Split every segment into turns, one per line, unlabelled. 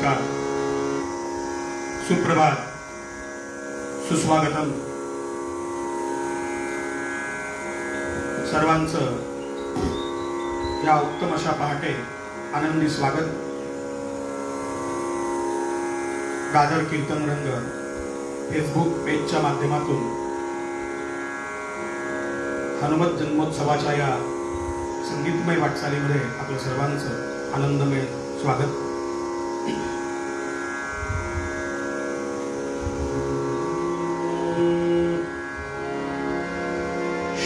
नमस्कार, सुप्रभात, सुस्वागतम. सर्वांचं या उत्तम अशा पहाटे आनंदी स्वागत. दादर कीर्तन रंग फेसबुक पेजच्या माध्यमातून हनुमत जन्मोत्सवाच्या या संगीतमय वाटचालीमध्ये आपलं सर्वांचं आनंदमय स्वागत.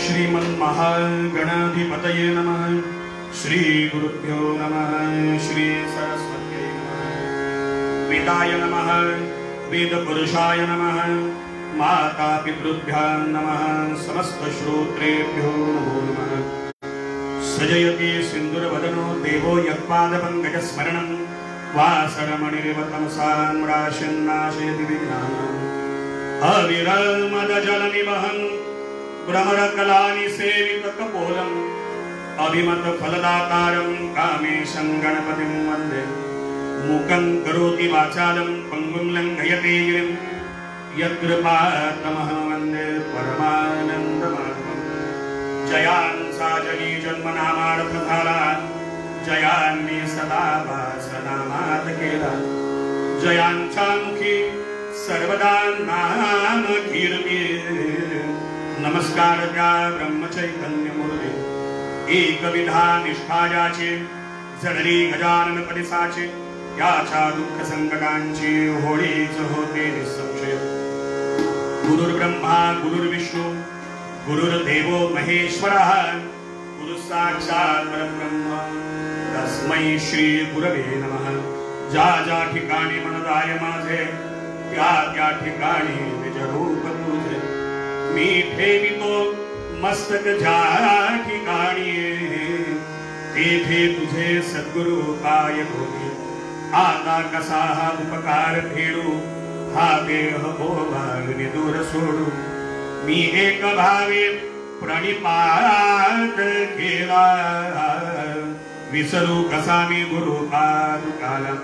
श्रीमन् महागणाधिपतये नमः. श्री गुरुभ्यो नमः. श्री सरस्वत्यै नमः. वेदाय नमः. वेद पुरुषाय नमः. माता पितृभ्यां नमः. समस्त श्रोत्रेभ्यो नमो नमः. सजयति सिन्दूरवदनो देवो यत्पादपङ्कजस्मरणं वासरमणिरिव तमसान्मराशिन्नाशयति विघ्नान्. अविरमदजलनिवहं भ्रमरकलानि सेवितकपोलम् अभिमतफलदातारं कामेशं गणपतिं वन्दे. मूकं करोति वाचालं पङ्गुं लङ्घयते गिरिं यत्कृपातमहं वन्दे परमानन्दमाधवम्. जयांसाजनी जन्मनामार्थधारा जयांनी सदा वासनामात केला. जयांच्या मुखी सर्वदा नाम कीर्ती. नमस्कार त्या ब्रह्मचैतन्य मूर्ती एकविधा निष्ठायाचे जडली गजानन पदिसाचे. याच्या दुःख संकटांची होळीच होते निसंशय. गुरुर्ब्रह्मा गुरुर्विष्णू गुरुर्देवो महेश्वरः गुरु साक्षात् परब्रह्म तस्मै श्री गुरवे नमः. ज्या ज्या ठिकाणी मनदाय माझे त्या त्या ठिकाणी निज रूप तुझे. मी ठेवितो मस्तक ज्या ठिकाणी तेथे तुझे सद्गुरु पाय धोनी. आता कसा हा उपकार फेडू हा देह भोगाग्नी दूर सोडू. मी एक भावे प्रणिपात केला विसरू कसा मी गुरु पादुकाला.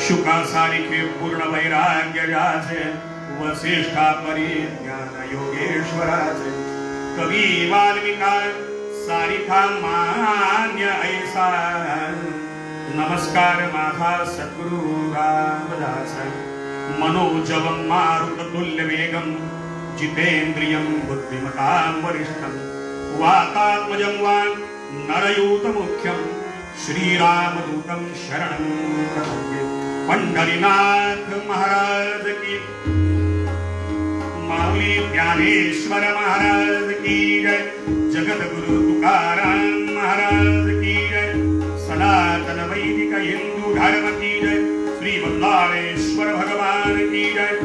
शुकासारिखे पूर्ण वैराग्य जाचे वसिष्ठा परिज्ञान योगेश्वराचे. कवी वाल्मिका सारिखा मान्य ऐसा. नमस्कार माझा सद्गुरु रामदास. मनोजवं मारुततुल्य वेगं जितेन्द्रियं बुद्धिमतां वरिष्ठं. वातात्मजं वा नरयूतमुख्यं श्रीरामदूतं शरणं प्रपद्ये. पंढरीनाथ महाराज की, माऊली ज्ञानेश्वर महाराज की जय. जगद्गुरु तुकाराम महाराज की जय. सनातन वैदिक हिंदू धर्म की जय. श्री वल्लाळेश्वर भगवान की जय.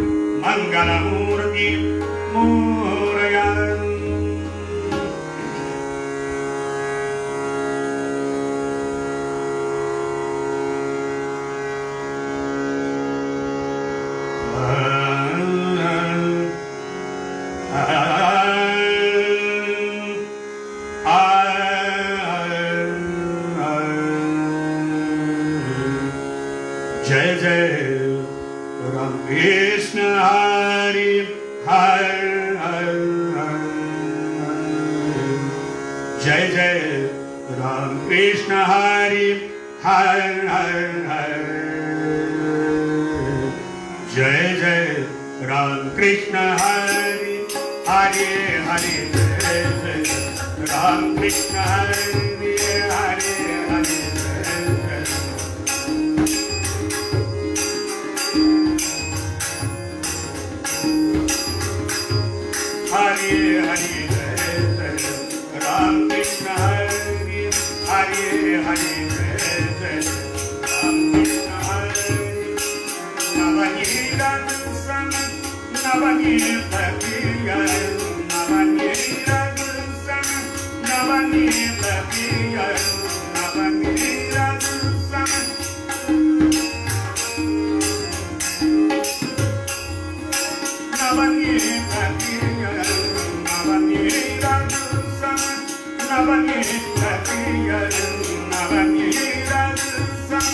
मंगल मूर्ति मोरया. जय जय राम कृष्ण हरि हर. जय जय राम कृष्ण हरि हर. जय जय राम कृष्ण हरि हरे हरे. जय जय राम कृष्ण हरि हरे हरे. हरे हरे जय जय राम कृष्ण हरे हरे हरे. जय जय राम कृष्ण हरे. नवनीत सन नवनीत प्रिय. नवनीत सन नवनीत प्रिय. नवनीत सन नवनीत प्रिय. नवनीत प्रिय. नवनीत सन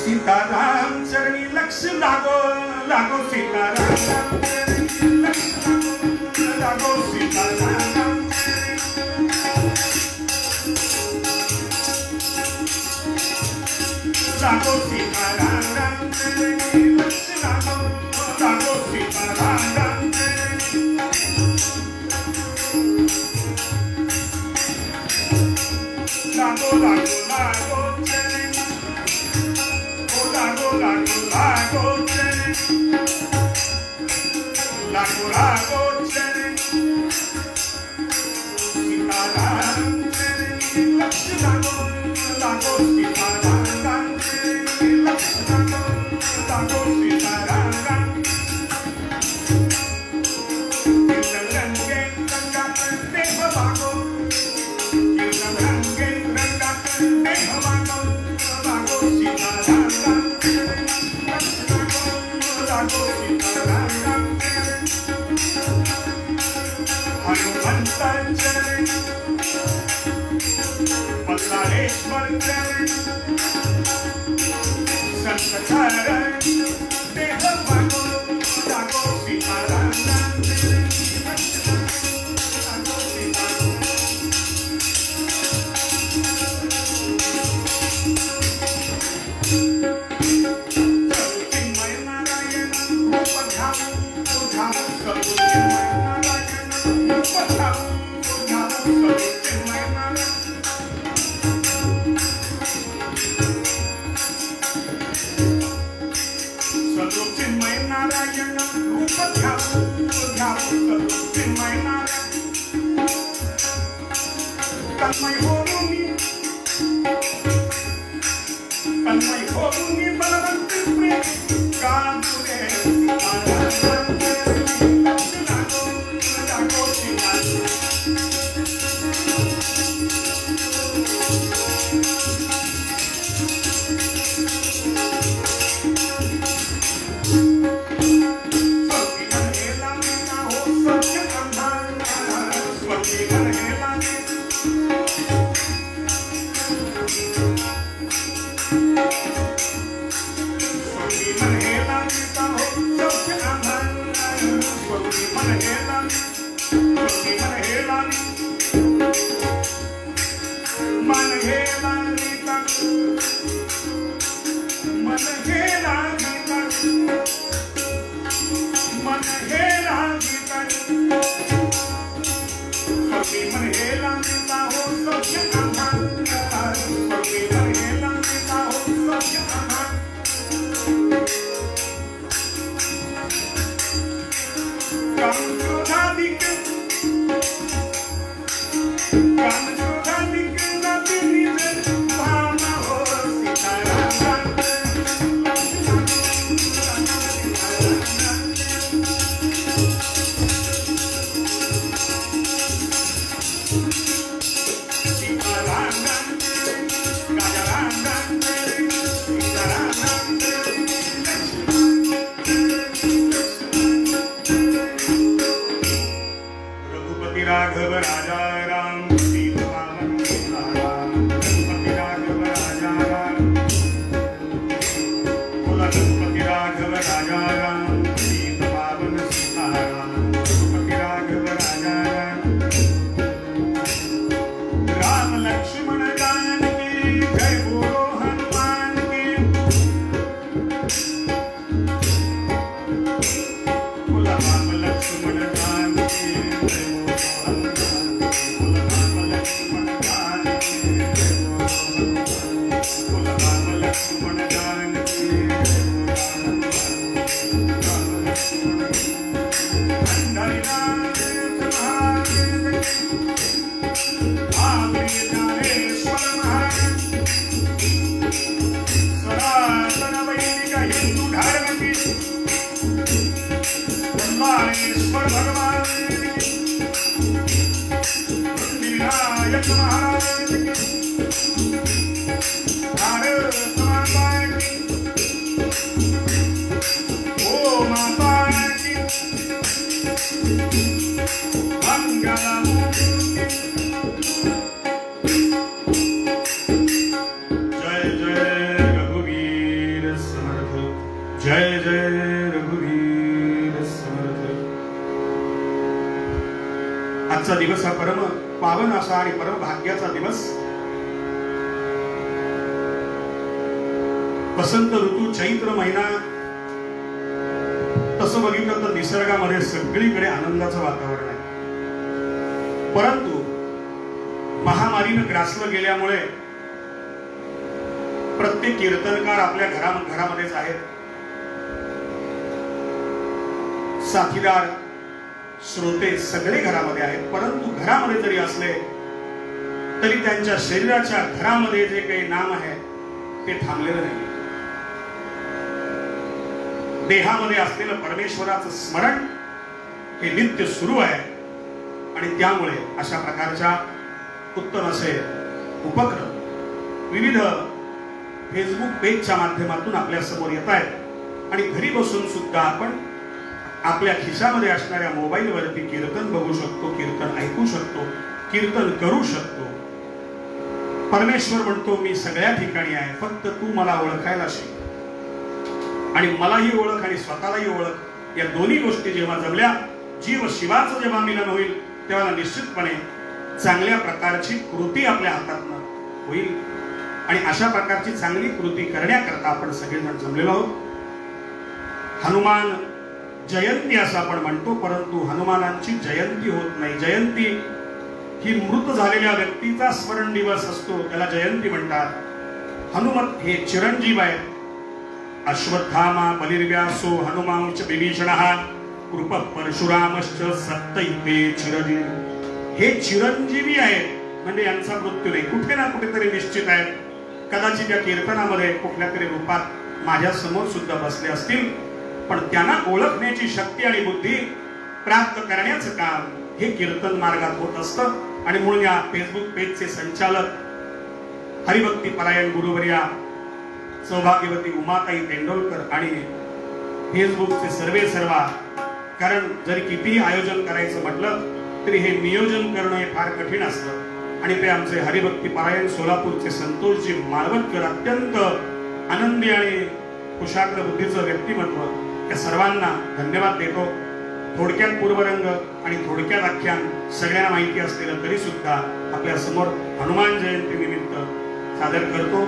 सीताराम चरणी लक्ष्य लागो लागो सीताराम लागो सीताराम लागो सीताराम लक्ष्य लागो लागो सीताराम लागो लागो लागो आजचा दिवस हा परम पावन असा आणि परम भाग्याचा दिवस. वसंत ऋतू चैत्र महिना. तसं बघितलं तर निसर्गामध्ये सगळीकडे आनंदाचं वातावरण आहे. परंतु महामारीनं ग्रासलं गेल्यामुळे प्रत्येक कीर्तनकार आपल्या घरामध्येच आहेत. साथीदार श्रोते सगळे घरामध्ये आहेत. परंतु घरामध्ये जरी असले तरी त्यांच्या शरीराच्या घरामध्ये जे काही नाम आहे ते थांबलेलं नाही. देहामध्ये असलेलं परमेश्वराचं स्मरण हे नित्य सुरू आहे आणि त्यामुळे अशा प्रकारच्या उत्तम असे उपक्रम विविध फेसबुक पेजच्या माध्यमातून आपल्या समोर येत आहेत आणि घरी बसून सुद्धा आपण आपल्या खिशामध्ये असणाऱ्या मोबाईलवरती कीर्तन बघू शकतो, कीर्तन ऐकू शकतो, कीर्तन करू शकतो. परमेश्वर म्हणतो मी सगळ्या ठिकाणी आहे, फक्त तू मला ओळखायला शिक. आणि मलाही ओळख आणि स्वतःलाही ओळख, या दोन्ही गोष्टी जेव्हा जमल्या, जीव शिवाचं जेव्हा मिलन होईल तेव्हा निश्चितपणे चांगल्या प्रकारची कृती आपल्या हातातनं होईल. आणि अशा प्रकारची चांगली कृती करण्याकरता आपण सगळेजण जमलेलो आहोत. हनुमान जयंती असं आपण म्हणतो, परंतु हनुमानांची जयंती होत नाही. जयंती ही मृत झालेल्या व्यक्तीचा स्मरण दिवस असतो, त्याला जयंती म्हणतात. हनुमत हे चिरंजीव आहेत. अश्वत्थामा बलिर्व्यासो हनुमांच विभीषणः कृप परशुरामश्च सत्तैते चिरंजीव. हे चिरंजीवी आहेत, म्हणजे यांचा मृत्यू नाही, कुठे ना कुठेतरी निश्चित आहे. कदाचित या कीर्तनामध्ये कुठल्या तरी रूपात माझ्या समोर सुद्धा बसले असतील, पण त्यांना ओळखण्याची शक्ती आणि बुद्धी प्राप्त करण्याचं काम हे कीर्तन मार्गात होत असतं. आणि म्हणून या फेसबुक पेजचे संचालक हरिभक्ती परायण गुरुवर्या सौभाग्यवती उमाताई तेंडोलकर आणि फेसबुकचे सर्वा, कारण जरी कितीही आयोजन करायचं म्हटलं तरी हे नियोजन करणं हे फार कठीण असतं. आणि ते आमचे हरिभक्ती परायण सोलापूरचे संतोषजी माळवणकर, अत्यंत आनंदी आणि कुशाग्र बुद्धीचं व्यक्तिमत्व, या सर्वांना धन्यवाद देतो. थोडक्यात पूर्वरंग आणि थोडक्यात आख्यान सगळ्यांना माहिती असलेलं तरी सुद्धा आपल्या समोर हनुमान जयंती निमित्त सादर करतो.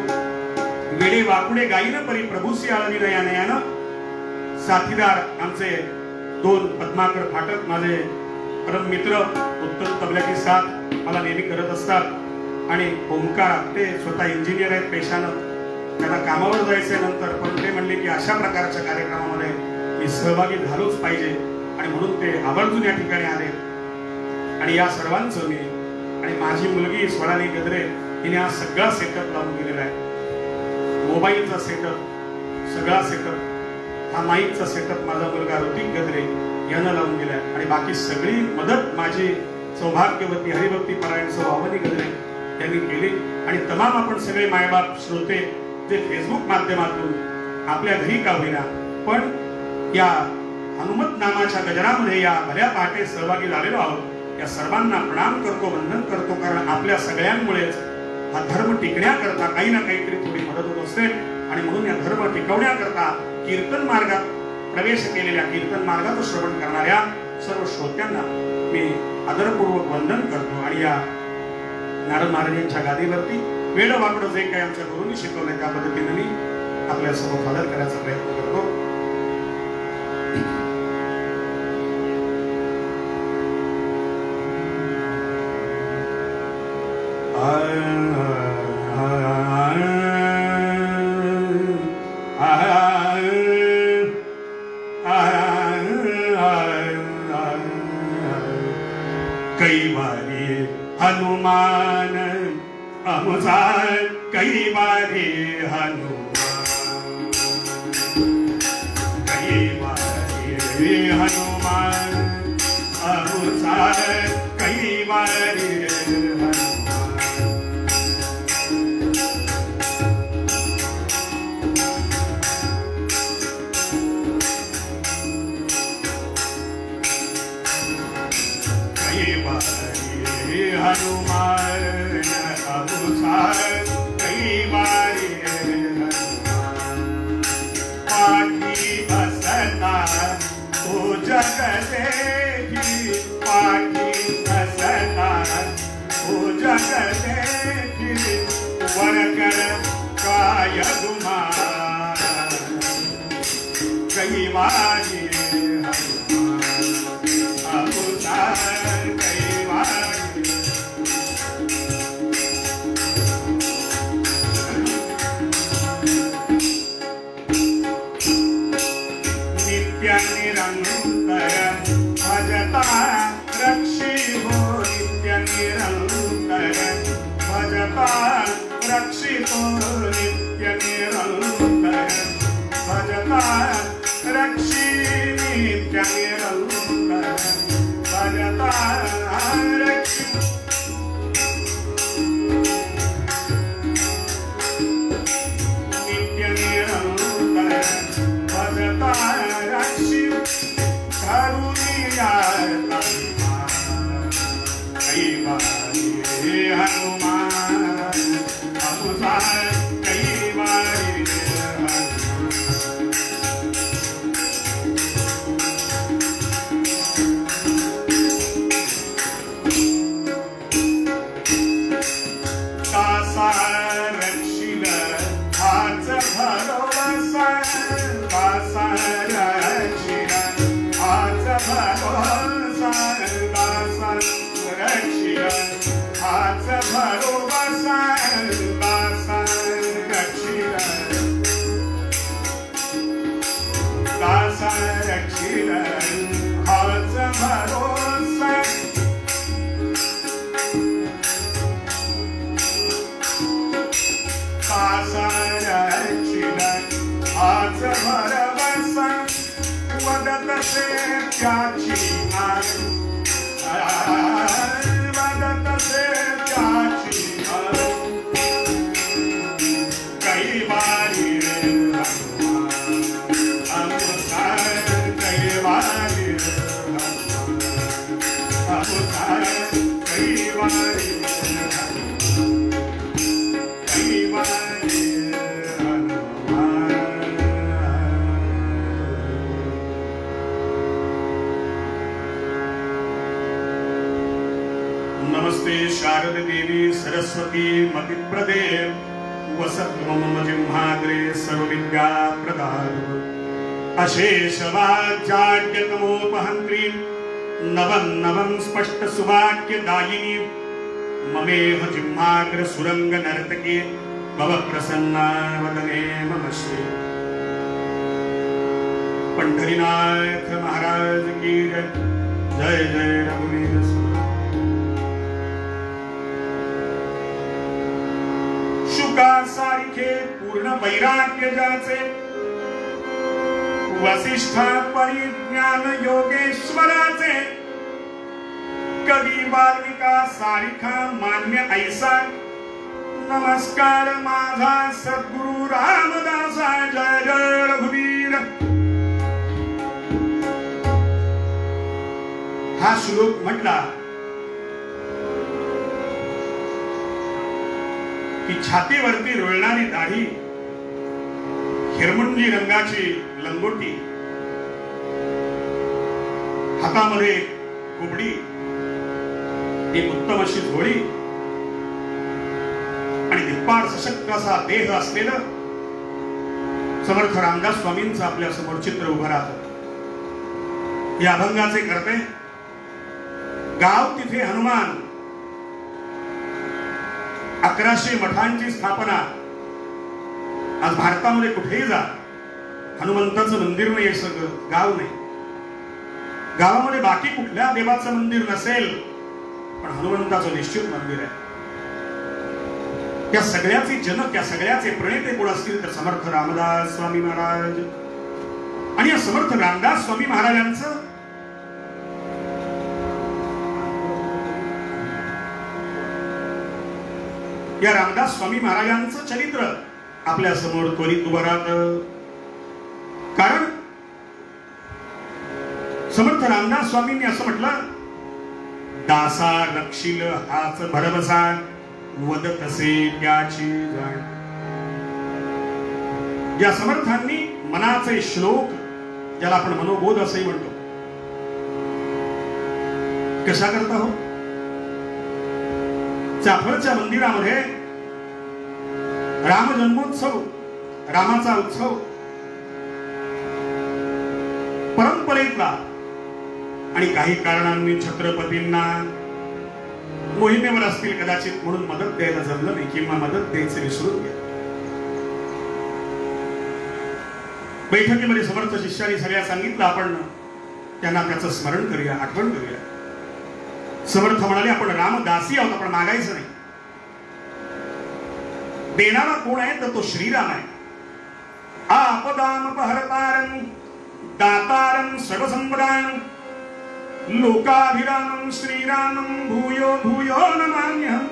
वेडे वाकुडे गायीनं परी प्रभूसी आळवी नया नयानं. साथीदार आमचे दोन पद्माकर फाटक, माझे परम मित्र, उत्तम तबल्याची साथ मला नेहमी करत असतात. आणि ओंकार ते स्वतः इंजिनियर आहेत पेशानं, त्यांना कामावर जायचंय नंतर, पण ते म्हणले की अशा प्रकारच्या कार्यक्रमामध्ये मी सहभागी झालोच पाहिजे आणि म्हणून ते आवर्जून या ठिकाणी आले. आणि या सर्वांचं मी आणि माझी मुलगी स्वराली गद्रे हिने हा सगळा सेटअप लावून दिलेला आहे. मोबाईलचा सेटअप, सगळा सेटअप, हा माईकचा सेटअप माझा मुलगा ऋतिक गद्रे यानं लावून दिलाय. आणि बाकी सगळी मदत माझी सौभाग्यवती हरिभक्ती परायण सौ अवनी गद्रे यांनी केली. आणि तमाम आपण सगळे मायबाप श्रोते जे फेसबुक माध्यमातून आपल्या घरी का होईना पण या हनुमत नामाच्या गजरामध्ये या भल्या पहाटे सहभागी झालेलो आहोत, या सर्वांना प्रणाम करतो, वंदन करतो. कारण आपल्या सगळ्यांमुळेच हा धर्म टिकण्याकरता काही ना काहीतरी थोडी मदत होत असते. आणि म्हणून या धर्म टिकवण्याकरता कीर्तन मार्गात प्रवेश केलेल्या, कीर्तन मार्गाचं श्रवण करणाऱ्या सर्व श्रोत्यांना मी आदरपूर्वक वंदन करतो. आणि या नारद महाराजांच्या गादीवरती वेळ वाकडं जे काही आमच्या गुरूंनी शिकवलंय त्या पद्धतीने मी आपल्या समोर सादर करायचा प्रयत्न करतो. कई बारी हनुमान अमुसा, कई बारी हनुमान, कई बारी हनुमान अमुसा, कई बारी हनुमान अमुसार, कई बारी हनुमान. पाठी असता तो जग देखी, पाठी असता तो जग देखी. वर कर काय गुमान, कई बारी हनुमान अमुसार, कई बारी. निरंतर भजता रक्षी हो, नित्य निरंतर नित्य निरंतर भजता रक्षी नित्य निरंतर भजता रक्षी नित्य निरंतर भजता रक्षी करुणिया कई बारी हनुमान अमुसार कई बारी कासा रक्षिल हाच भरोसा कासा रक्षिल हाच भरोसा कासा रक्षिल हाच भरोसा कासा रक्षिल कासा रक्षिल हाच भरोसा कासा रक्षिल हाच भरवसा वदत से त्याची वदत से त्याची कई बारी अमुसार कई बारी अमुसार कई बारी कई बारी नमस्ते शारदे देवी सरस्वती मतिप्रदे वसतु मम जिह्वाग्रे सर्वविद्या प्रदातु अशेष वाक्जाड्यतमोपहन्त्री नवं स्पष्ट सुवाक्य दायिनी ममेह जिह्वाग्र सुरंग नर्तकी भव प्रसन्ना वदने मम श्री पंढरीनाथ महाराज की जय जय जय रघुवीर शुका सारिखे पूर्ण वैराग्य जाचे वसिष्ठा परिज्ञान योगेश्वराचे कवी वाल्मिका सारिखा मान्य ऐसा नमस्कार माझा सद्गुरु रामदासा जय जय रघुवीर। हा श्लोक म्हटला की छातीवरती रुळणारी दाढी हिरमुंजी रंगाची लंगोटी हातामध्ये कुबडी एक उत्तम अशी झोळी आणि दिप्पाड सशक्त असा देह असलेलं समर्थ रामदास स्वामींचं आपल्या समोर चित्र उभं राहतं। या अभंगाचे करते गाव तिथे हनुमान 1100 मठांची स्थापना। आज भारतामध्ये कुठेही जा हनुमंताचं मंदिर नाही सगळं गाव नाही। गावामध्ये बाकी कुठल्या देवाचं मंदिर नसेल पण हनुमंताचं निश्चित मंदिर आहे। त्या सगळ्याचे जनक त्या सगळ्याचे प्रणेते कोण असतील तर समर्थ रामदास स्वामी महाराज। आणि या समर्थ रामदास स्वामी महाराजांचं या रामदास स्वामी महाराजांचं चरित्र आपल्या समोर त्वरित उभं राहतं। कारण समर्थ रामदास स्वामींनी असं म्हटलं दासा रक्षिल हाच भरवसा वदत असे त्याची जाण। या समर्थांनी मनाचे श्लोक ज्याला आपण मनोबोध असंही म्हणतो कशा करता हो चाफळच्या मंदिरामध्ये राम जन्मोत्सव रामाचा उत्सव परंपरेतला आणि काही कारणांनी छत्रपतींना मोहिमेवर असतील कदाचित म्हणून मदत द्यायला जमलं नाही किंवा मदत द्यायचं विसरून गेलं। बैठकीमध्ये समर्थ शिष्याने सगळ्या सांगितलं आपण त्यांना त्याचं स्मरण करूया आठवण करूया। समर्थ म्हणाले आपण रामदासी आहोत आपण मागायचं नाही। देणारा कोण आहे तर तो श्रीराम आहे. आपदामपहर्तारं दातारं सर्वसंपदां लोकाभिरामं श्रीरामं भूयो भूयो नमाम्यहं.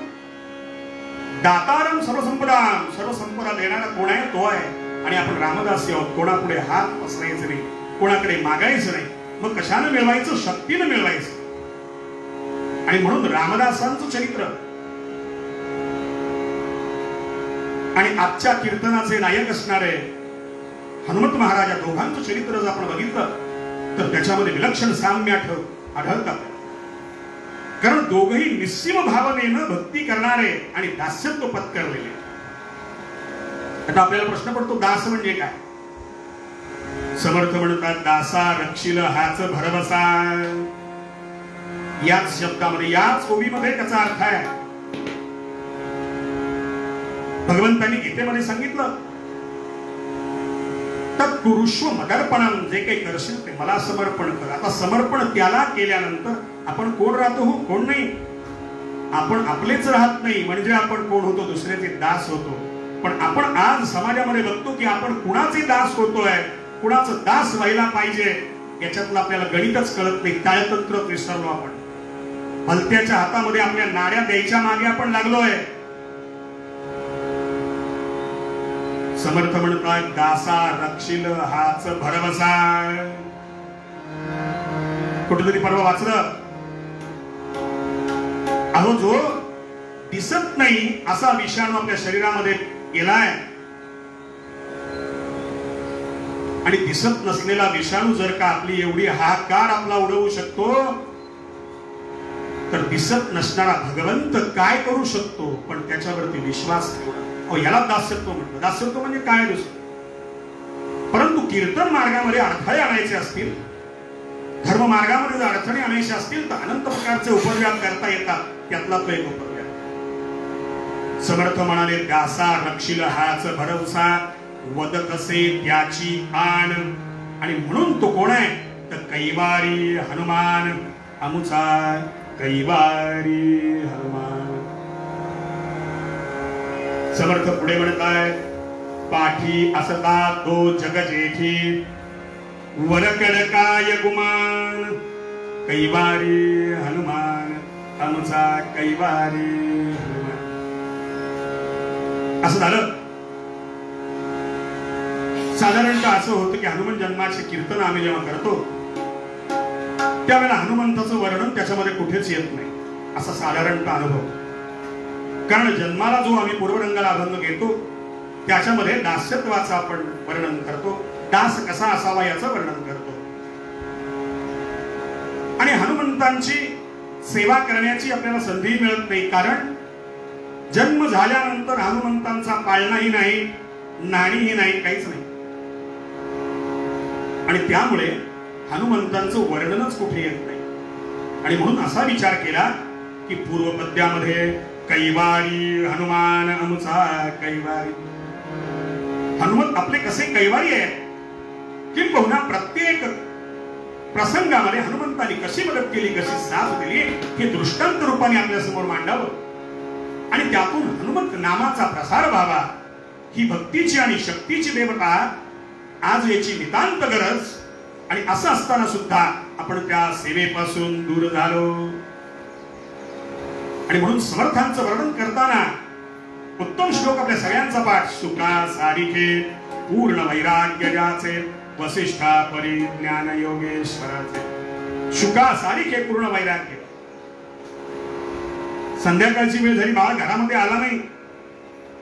दातारं सर्वसंपदां, सर्वसंपदा देणारा कोण आहे तो आहे. आणि आपण रामदासी आहोत. कोणापुढे हात पसरायचे नाही, कोणाकडे मागायचं नाही. मग कशाने मिळवायचं? शक्तीनं मिळवायचं. आणि म्हणून रामदासांचं चरित्र आणि आजच्या कीर्तनाचे नायक असणारे हनुमंत महाराज या दोघांचं चरित्र जर आपण बघितलं तर त्याच्यामध्ये विलक्षण साम्य आढळतात. कारण दोघही निस्सीम भावनेनं भक्ती करणारे आणि दास्यत्व पत्करलेले. आता आपल्याला प्रश्न पडतो, दास म्हणजे काय? समर्थ म्हणतात, दासा रक्षिल हाच भरवसा. याच शब्दामध्ये, याच ओवीमध्ये त्याचा अर्थ आहे. भगवंतांनी गीतेमध्ये सांगितलं, तत्कुरुष्व मदर्पणम, जे काही करशील ते मला समर्पण कर. आता समर्पण त्याला केल्यानंतर आपण कोण राहतो? हो, कोण नाही. आपण आपलेच राहत नाही म्हणजे आपण कोण होतो? दुसऱ्याचे दास होतो. पण आपण आज समाजामध्ये बघतो की आपण कुणाचे दास होतोय, कुणाचं दास व्हायला पाहिजे याच्यातलं आपल्याला गणितच कळत नाही. ताळतंत्र विसरलो आपण. भलत्याच्या हातामध्ये आपल्या नाड्या द्यायच्या मागे आपण लागलोय. समर्थ म्हणतात, दासा रक्षिल हाच भरवसा. कुठेतरी परवा वाचलं, अहो जो दिसत नाही असा विषाणू आपल्या शरीरामध्ये गेलाय आणि दिसत नसलेला विषाणू जर का आपली एवढी हाहाकार आपला उडवू शकतो तर दिसत नसणारा भगवंत काय करू शकतो? पण त्याच्यावरती विश्वास ठेवणं, अहो याला दास्यत्व म्हणतो. दास्यत्व म्हणजे काय दुसरं? परंतु कीर्तन मार्गामध्ये अडथळे आणायचे असतील, धर्म मार्गामध्ये जर अडचणी आणायचे असतील तर अनंत प्रकारचे उपव्याप करता येतात. त्यातला तो एक उपव्याप. समर्थ म्हणाले, दासा रक्षिल हाच भरवसा, वदत असे त्याची आण. आणि म्हणून तो कोण आहे तर कैवारी हनुमान अमुचा. कैवारी हनुमान. समर्थ पुढे म्हणताय, पाठी असता तो जग जेठी, वरकडकाय गुमान. कैवारी हनुमान आमचा कैवारी हनुमान. असं झालं. साधारणतः असं होतं की हनुमान जन्माचे कीर्तन आम्ही जेव्हा करतो त्यावेळेला हनुमंताचं वर्णन त्याच्यामध्ये कुठेच येत नाही, असा साधारणतः अनुभव. कारण जन्माला जो आम्ही पूर्वरंगाला अभंग घेतो त्याच्यामध्ये दास्यत्वाचं आपण वर्णन करतो, दास कसा असावा याचं वर्णन करतो. आणि हनुमंतांची सेवा करण्याची आपल्याला संधी मिळत नाही. कारण जन्म झाल्यानंतर हनुमंतांचा पाळणाही नाही, नाणीही नाही, काहीच नाही. आणि त्यामुळे हनुमंतांचं वर्णनच कुठे येत नाही. आणि म्हणून असा विचार केला की पूर्वपद्यामध्ये कैवारी हनुमान अमुचा कैवारी. हनुमंत आपले कसे कैवारी आहेत, किंबहुना प्रत्येक प्रसंगामध्ये हनुमंतांनी कशी मदत केली, कशी साथ दिली हे दृष्टांत रूपाने आपल्या समोर मांडावं आणि त्यातून हनुमंत नामाचा प्रसार व्हावा. ही भक्तीची आणि शक्तीची देवता आज याची नितांत गरज. आणि असं असताना सुद्धा आपण त्या सेवेपासून दूर झालो. आणि म्हणून समर्थांचं वर्णन करताना उत्तम श्लोक आपल्या सगळ्यांचा पाठ. सुखा सारिखे पूर्ण वैराग्य ज्याचे, वसिष्ठा परिज्ञान योगेश्वराचे. शुका सारिखे पूर्ण वैराग्य. संध्याकाळची वेळ झाली, बाळ घरामध्ये आला नाही,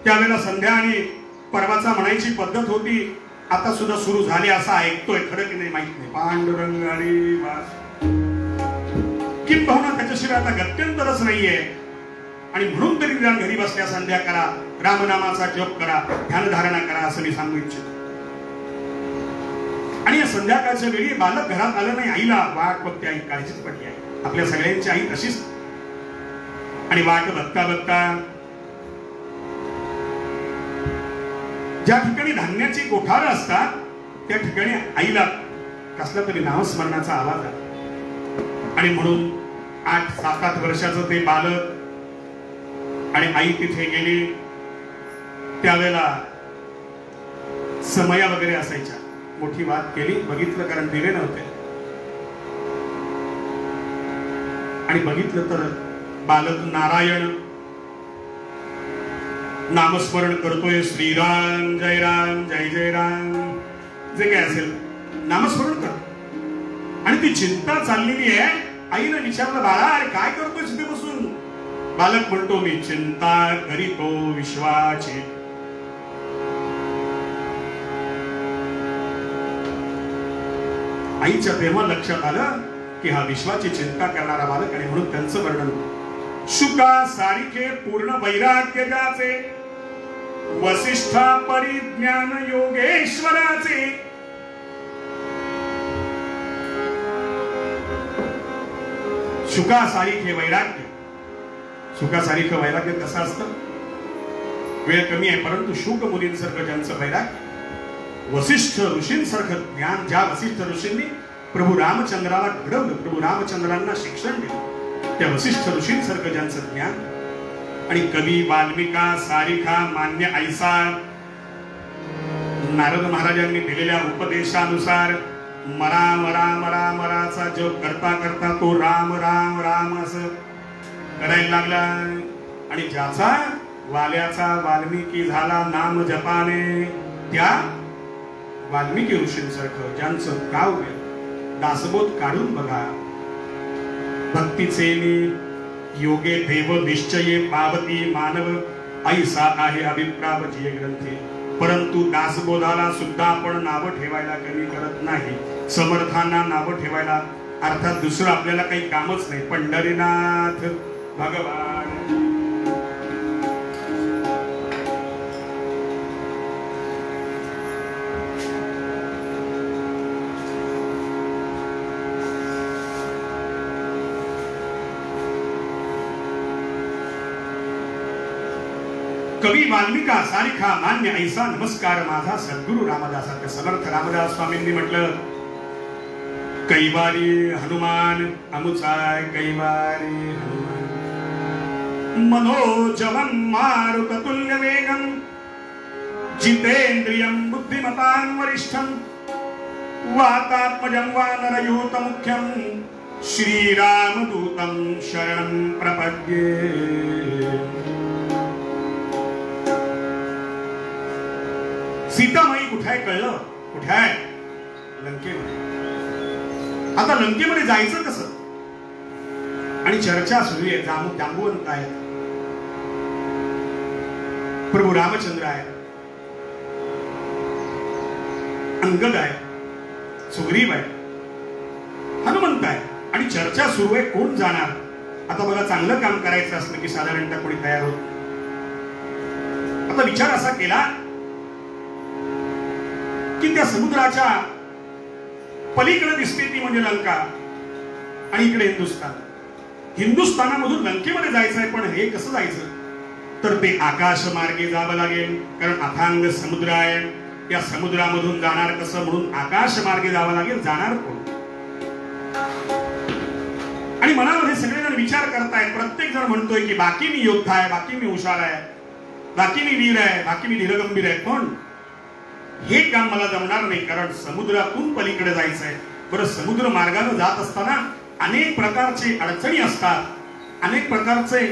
त्यावेळेला संध्या आणि परवाचा म्हणायची पद्धत होती. आता सुद्धा सुरू झाले असं ऐकतोय, खरं की नाही माहित नाही. पांडुरंग हरी वास. किंबहुना त्याच्याशिवाय आता गत्यंतरच नाहीये. आणि म्हणून तरी घरी बसल्या संध्या करा, रामनामाचा जप करा, ध्यानधारणा करा असं मी सांगू इच्छितो. आणि या संध्याकाळच्या वेळी बालक घरात आलं नाही, आईला वाट बघते. आई काळजीच पडली आहे. आपल्या सगळ्यांची आई तशीच. आणि वाट बघता बघता ज्या ठिकाणी धान्याची कोठारं असतात त्या ठिकाणी आईला कसला तरी नामस्मरणाचा आवाज आला. आणि म्हणून 8-7 वर्षाचं ते बालक आणि आई तिथे गेली. त्यावेळेला समया वगैरे असायच्या. मोठी वाद केली, बघितलं, कारण दिवे नव्हते, आणि बघितलं तर बालक नारायण नामस्मरण करतोय, श्रीराम जय राम जय जय राम, जे काय असेल नामस्मरण कर. आणि ती चिंता चाललेली आहे. आईने विचारलं, बाळा अरे काय करतोय तिथे बसून? बालक म्हणतो, मी चिंता करीतो विश्वाची. आईच्या तेव्हा लक्षात आलं की हा विश्वाची चिंता करणारा बालक, आणि म्हणून त्यांचं वर्णन, शुका सारिखे पूर्ण वैराग्य ज्याचे, वसिष्ठा परिज्ञान योगेश्वराचे. शुका सारिखे वैराग्य. शुका सारिखे वैराग्य कसं असतं? वेळ कमी आहे, परंतु शुक मुलींसारखं ज्यांचं वैराग्य, वसिष्ठ ऋषींसारखं ज्ञान, ज्या वसिष्ठ ऋषींनी प्रभू रामचंद्राला घडवलं, प्रभू रामचंद्रांना शिक्षण दिलं, त्या वसिष्ठ ऋषींसारखं ज्यांचं ज्ञान. आणि कवी वाल्मिका सारिखा मान्य ऐसा, नारद महाराजांनी दिलेल्या उपदेशानुसार मरा मरा मरा मराचा जप करता करता तो राम राम राम असं करायला लागला. आणि ज्याचा वाल्याचा वाल्मिकी झाला नाम जपाने, त्या वाल्मिकी ऋषींसारखं ज्यांचं गाव दासबोध काढून बघा. भक्तीचे योगे देव निश्चये पावती मानव, ऐसा आहे अभिप्राव जिये ग्रंथी. परंतु दासबोधाला सुद्धा आपण नाव ठेवायला कमी करत नाही. समर्थांना नाव ठेवायला, अर्थात दुसरं आपल्याला काही कामच नाही. पंढरीनाथ भगवान, कवी वाल्मिका सारिखा मान्य ऐसा, नमस्कार माझा सद्गुरु रामदासाच्या. समर्थ रामदास स्वामींनी म्हटलं, कैवारी हनुमान अमुचाय, कैवारी हनुमान मनोजवं मारुततुल्य वेगं, जितेंद्रियं बुद्धिमतां वरिष्ठं, वातात्मजं वानरयूत मुख्यं, श्रीरामदूतं शरणं प्रपद्ये. सीतामाई कुठे आहे कळलं? कुठे आहे? लंकेमध्ये. आता लंकेमध्ये जायचं कसं? आणि चर्चा सुरू आहे. जांबुवंत आहेत, प्रभू रामचंद्र आहे, अंगद आहे, सुग्रीव आहे, हनुमंत आहे, आणि चर्चा सुरू आहे कोण जाणार. आता बघा, चांगलं काम करायचं असलं की साधारणतः कोणी तयार होत. आता विचार असा केला की त्या समुद्राच्या पलीकडे दिसते ती म्हणजे लंका, आणि इकडे हिंदुस्थान. हिंदुस्थानामधून लंकेमध्ये जायचं आहे, पण हे कसं जायचं? तर ते आकाश मार्गे जावं लागेल, कारण अथांग समुद्र आहे. या समुद्रामधून जाणार कसं? म्हणून आकाश मार्गे जावं लागेल. जाणार कोण? आणि मनामध्ये सगळेजण विचार करतायत. प्रत्येक जण म्हणतोय की बाकी मी योद्धा आहे, बाकी मी हुशार आहे, बाकी मी वीर आहे, बाकी मी धीरगंभीर आहे, पण हे काम मला जमणार नाही, कारण समुद्रातून पलीकडे जायचं आहे. बरं, समुद्र मार्गाने जात असताना अनेक प्रकारचे अडचणी असतात, अनेक प्रकारचे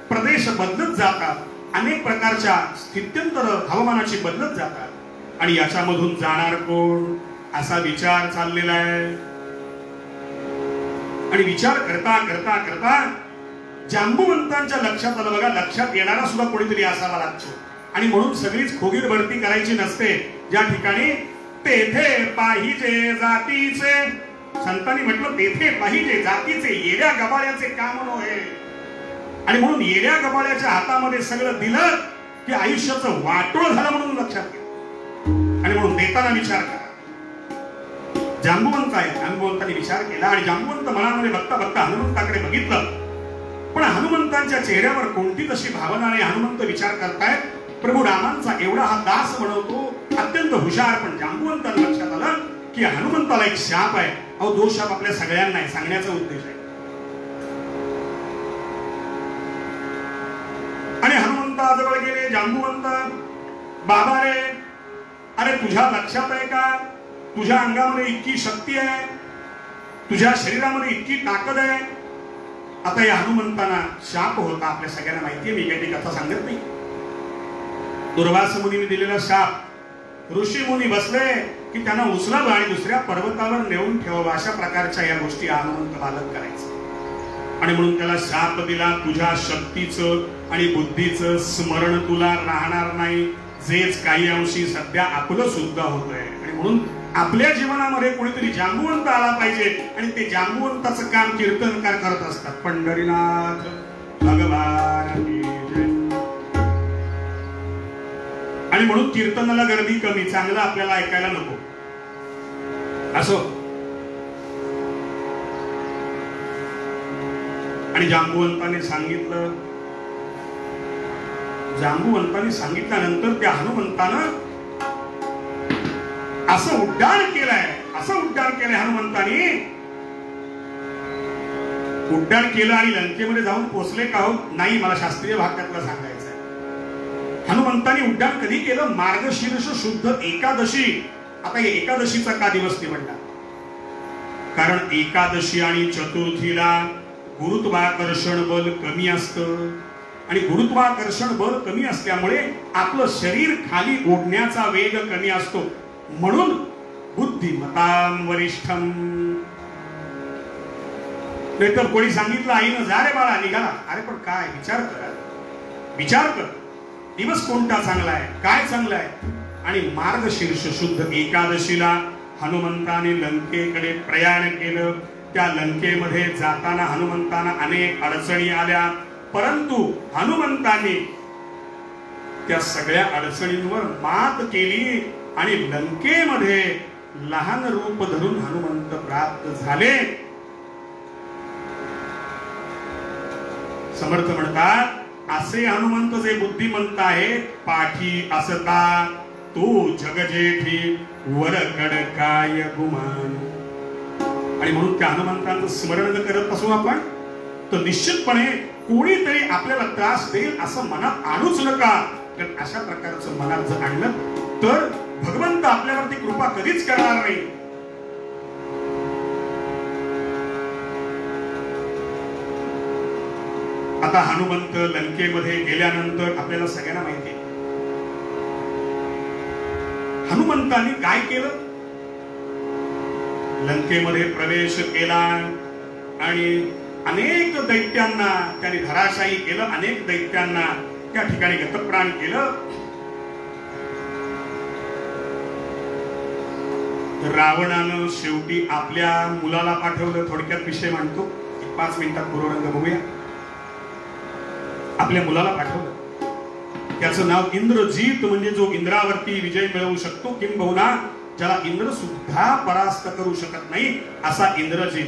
प्रदेश बदलत जातात, अनेक प्रकारच्या स्थित्यंतर हवामानाची बदलत जातात, आणि याच्यामधून जाणार कोण असा विचार चाललेला आहे. आणि विचार करता करता करता जांबुवंतांच्या लक्षात आलं, बघा लक्षात येणारा सुद्धा कोणीतरी असावा लागतो. आणि म्हणून सगळीच खोगीर भरती करायची नसते. ज्या ठिकाणी तेथे पाहिजे जातीचे, संतांनी म्हटलं तेथे पाहिजे जातीचे, येड्या गबाळ्याचे काम नव्हे. आणि म्हणून येड्या गबाळ्याच्या हातामध्ये सगळं दिलं की आयुष्याचं वाटोळ झालं म्हणून लक्षात घ्या. आणि म्हणून देताना विचार करा. जांबुवंत आहे, जांबुवंतांनी विचार केला, आणि जांबुवंत मनामध्ये बघता बघता हनुमंताकडे बघितलं. पण हनुमंतांच्या चेहऱ्यावर कोणती तशी भावना नाही. हनुमंत विचार करतायत, प्रभू रामांचा एवढा हा दास बनवतो, अत्यंत हुशार. पण जांबुवंतांना लक्षात आलं की हनुमंताला एक शाप आहे. अहो, दो शाप आपल्या सगळ्यांना आहे, सांगण्याचा उद्देश आहे. आणि हनुमंताजवळ गेले जांबुवंत. बाबा रे, अरे तुझ्या लक्षात आहे का, तुझ्या अंगामध्ये इतकी शक्ती आहे, तुझ्या शरीरामध्ये इतकी ताकद आहे. आता या हनुमंताना शाप होता, आपल्या सगळ्यांना माहिती आहे, मी काही कथा सांगत नाही. दुर्वास मुनीने दिलेला शाप. ऋषी मुनी बसले की त्यांना उचलावं आणि दुसऱ्या पर्वतावर नेऊन ठेवावं, अशा प्रकारच्या या गोष्टी हनुमंत बालक करायचं. आणि म्हणून त्याला शाप दिला, तुझ्या शक्तीचं आणि बुद्धीचं स्मरण तुला राहणार नाही, जेच काही अंशी सध्या आपलं सुद्धा होत आहे. आणि म्हणून आपल्या जीवनामध्ये कोणीतरी जांबुवंत आला पाहिजे, आणि ते जांबुवंताचं काम कीर्तनकार करत असतात. पंढरीनाथ भगवान की जय. आणि म्हणून कीर्तनाला गर्दी कमी, चांगलं आपल्याला ऐकायला नको असो. आणि जांबुवंताने सांगितल्यानंतर त्या हनुमंतानं असं उड्डाण केलंय हनुमंताने. उड्डाण केलं आणि लंकेमध्ये जाऊन पोहोचले का हो? नाही, मला शास्त्रीय भाग त्यातला सांगायचा आहे. हनुमंताने उड्डाण कधी केलं? मार्गशीर्ष शुद्ध एकादशी. आता हे एकादशीचा का दिवस निवडला? कारण एकादशी आणि चतुर्थीला गुरुत्वाकर्षण बल कमी असतं, आणि गुरुत्वाकर्षण बल कमी असल्यामुळे आपलं शरीर खाली ओढण्याचा वेग कमी असतो. म्हणून बुद्धिमतां वरिष्ठम. नाहीतर कोणी सांगितलं आईनं, जा रे बाळा निघाला. अरे पण काय, विचार कर, दिवस कोणता चांगला आहे, काय चांगलं आहे. आणि मार्गशीर्ष शुद्ध एकादशीला हनुमंताने लंकेकडे प्रयाण केलं. त्या लंकेमध्ये जाताना हनुमंतांना अनेक अडचणी आल्या, परंतु हनुमंतांनी त्या सगळ्या अडचणींवर मात केली आणि लंकेमध्ये लहान रूप धरून हनुमंत प्राप्त झाले. समर्थ म्हणतात, असे हनुमंत जे बुद्धिमंत आहेत, पाठी असता तो जगजेठी वरकड काय गुमान. आणि म्हणून त्या हनुमंतांचं स्मरण जर करत असू आपण, तर निश्चितपणे कोणीतरी आपल्याला त्रास देईल असं मनात आणूच नका. कारण अशा प्रकारचं मनात जर आणलं तर भगवंत आपल्यावरती कृपा कधीच करणार नाही. आता हनुमंत लंकेमध्ये गेल्यानंतर आपल्याला सगळ्यांना माहिती आहे हनुमंतांनी काय केलं. लंकेमध्ये प्रवेश केला आणि अनेक दैत्यांना त्यांनी धराशायी केलं. अनेक दैत्यांना त्या ठिकाणी गतप्राण केलं. रावणानं शेवटी आपल्या मुलाला पाठवलं. थोडक्यात विषय मांडतो, 5 मिनिटात पूर्वरंग बघूया. आपल्या मुलाला पाठवलं. त्याचं नाव इंद्रजीत, म्हणजे जो इंद्रावरती विजय मिळवू शकतो, किंबहुना ज्याला इंद्र सुद्धा परास्त करू शकत नाही, असा इंद्रजीत.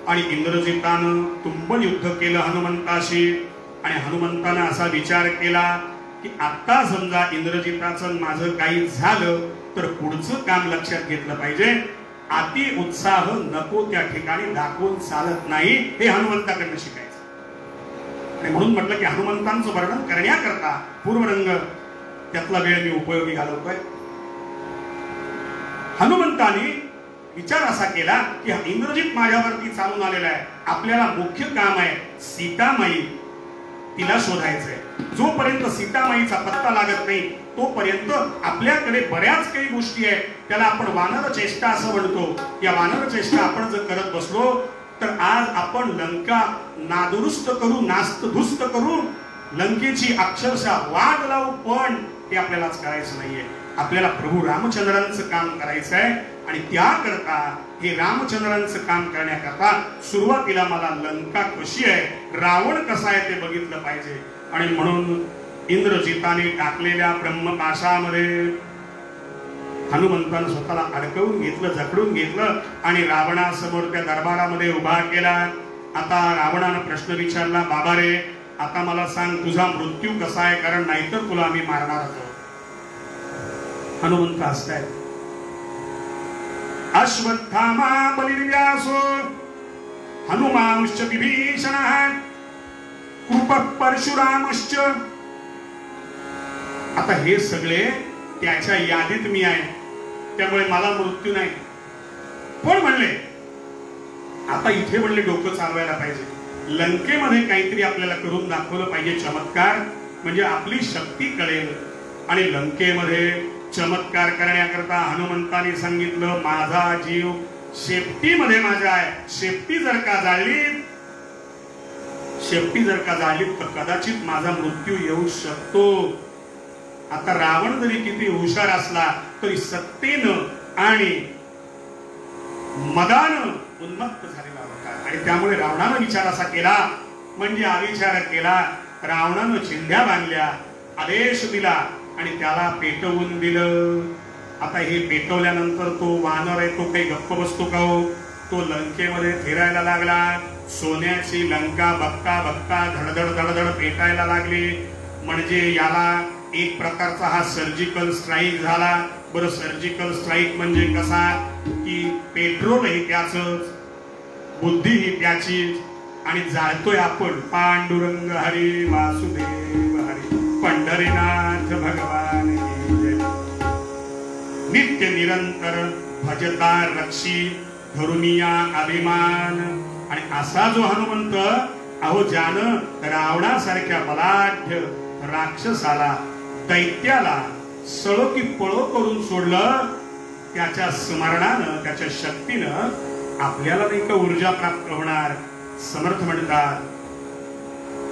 आणि इंद्रजितानं तुंबन युद्ध केलं हनुमंताशी. आणि हनुमंतानं असा विचार केला की आता समजा इंद्रजिताचं माझं काही झालं तर पुढचं काम लक्षात घेतलं पाहिजे. अति उत्साह नको त्या ठिकाणी दाखवून चालत नाही, हे हनुमंताकडनं शिकायचं. आणि म्हणून म्हटलं की हनुमंतांचं वर्णन करण्याकरता पूर्वरंग त्यातला वेळ मी उपयोगी घालवतोय. हनुमंताने विचार असा केला की इंद्रजित माझ्यावरती चालून आलेला आहे, आपल्याला मुख्य काम आहे सीतामाई, तिला शोधायचंय. जोपर्यंत सीतामाईचा पत्ता लागत नाही तोपर्यंत आपल्याकडे बऱ्याच काही गोष्टी आहेत, त्याला आपण वानर चेष्टा असं म्हणतो. या वानर चेष्टा आपण जर करत बसलो तर आज आपण लंका नादुरुस्त करू, नास्तधुस्त करू, लंकेची अक्षरशः वाट लावू. पण ते आपल्यालाच करायचं नाहीये. आपल्याला प्रभू रामचंद्रांचं काम करायचं आहे. आणि त्याकरता हे रामचंद्रांचं काम करण्याकरता सुरुवातीला मला लंका कशी आहे, रावण कसा आहे ते बघितलं पाहिजे. आणि म्हणून इंद्रजिताने टाकलेल्या ब्रह्मपाशामध्ये हनुमंतानं स्वतःला अडकवून घेतलं, जखडून घेतलं आणि रावणासमोर त्या दरबारामध्ये उभा केला. आता रावणानं प्रश्न विचारला, बाबा रे, आता मला सांग तुझा मृत्यू कसा आहे, कारण नाहीतर तुला आम्ही मारणार आहोत. हनुमंत हसतायत. अश्वत्थामा बलिर्व्यासो हनुमांश्च विभीषणः कृपः परशुरामश्च. आता हे सगळे त्याच्या यादीत मी आहे, त्यामुळे मला मृत्यू नाही. कोण म्हणले? आता इथे म्हणले डोकं चालवायला पाहिजे. लंकेमध्ये काहीतरी आपल्याला करून दाखवलं पाहिजे, चमत्कार, म्हणजे आपली शक्ती कळेल. आणि लंकेमध्ये चमत्कार करण्याकरता हनुमंताने सांगितलं, माझा जीव शेपटीमध्ये माझ्या आहे. शेपटी जर का जाळली तर कदाचित माझा मृत्यू येऊ शकतो. आता रावण जरी किती हुशार असला तरी सत्तेनं आणि मदानं उन्मत्त झालेला होता. आणि त्यामुळे रावणानं विचार असा केला, म्हणजे अविचार केला. रावणानं चिंध्या बांधल्या, आदेश दिला आणि त्याला पेटवून दिलं. आता हे पेटवल्यानंतर तो वानर आहे, तो काही गप्प बसतो का हो? तो लंकेमध्ये फिरायला लागला. सोन्याची लंका बघता बघता धडधड धडधड पेटायला लागली. म्हणजे याला एक प्रकारचा हा सर्जिकल स्ट्राईक झाला. बरं, सर्जिकल स्ट्राईक म्हणजे कसा की पेट्रोल ही त्याच, बुद्धी ही त्याची, आणि जाळतोय आपण. पांडुरंग हरी वासुदेव हरी पंढरीनाथ भगवान नित्य निरंतर भजता रक्षी धरुनिया अभिमान. आणि असा जो हनुमंत, अहो ज्यानं रावणासारख्या बलाढ्य राक्षसाला, दैत्याला सळो की पळो करून सोडलं, त्याच्या स्मरणानं, त्याच्या शक्तीनं आपल्याला नाही का ऊर्जा प्राप्त होणार. समर्थ म्हणतात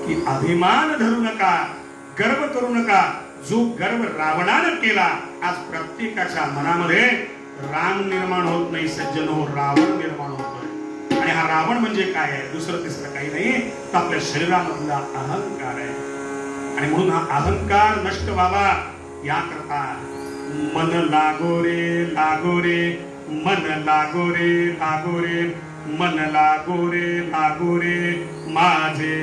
की अभिमान धरू नका, गर्व करू नका. जो गर्व रावणानं केला, आज प्रत्येकाच्या मनामध्ये राम निर्माण होत नाही सज्जनो, रावण निर्माण होतोय. आणि हा रावण म्हणजे काय आहे? दुसरं तिसरं काही नाही, तर आपल्या शरीरामधला अहंकार आहे. आणि म्हणून हा अहंकार नष्ट व्हावा याकरता मन लागो रे लागो रे, मन लागो रे लागो रे, मन लागो रे लागो रे, माझे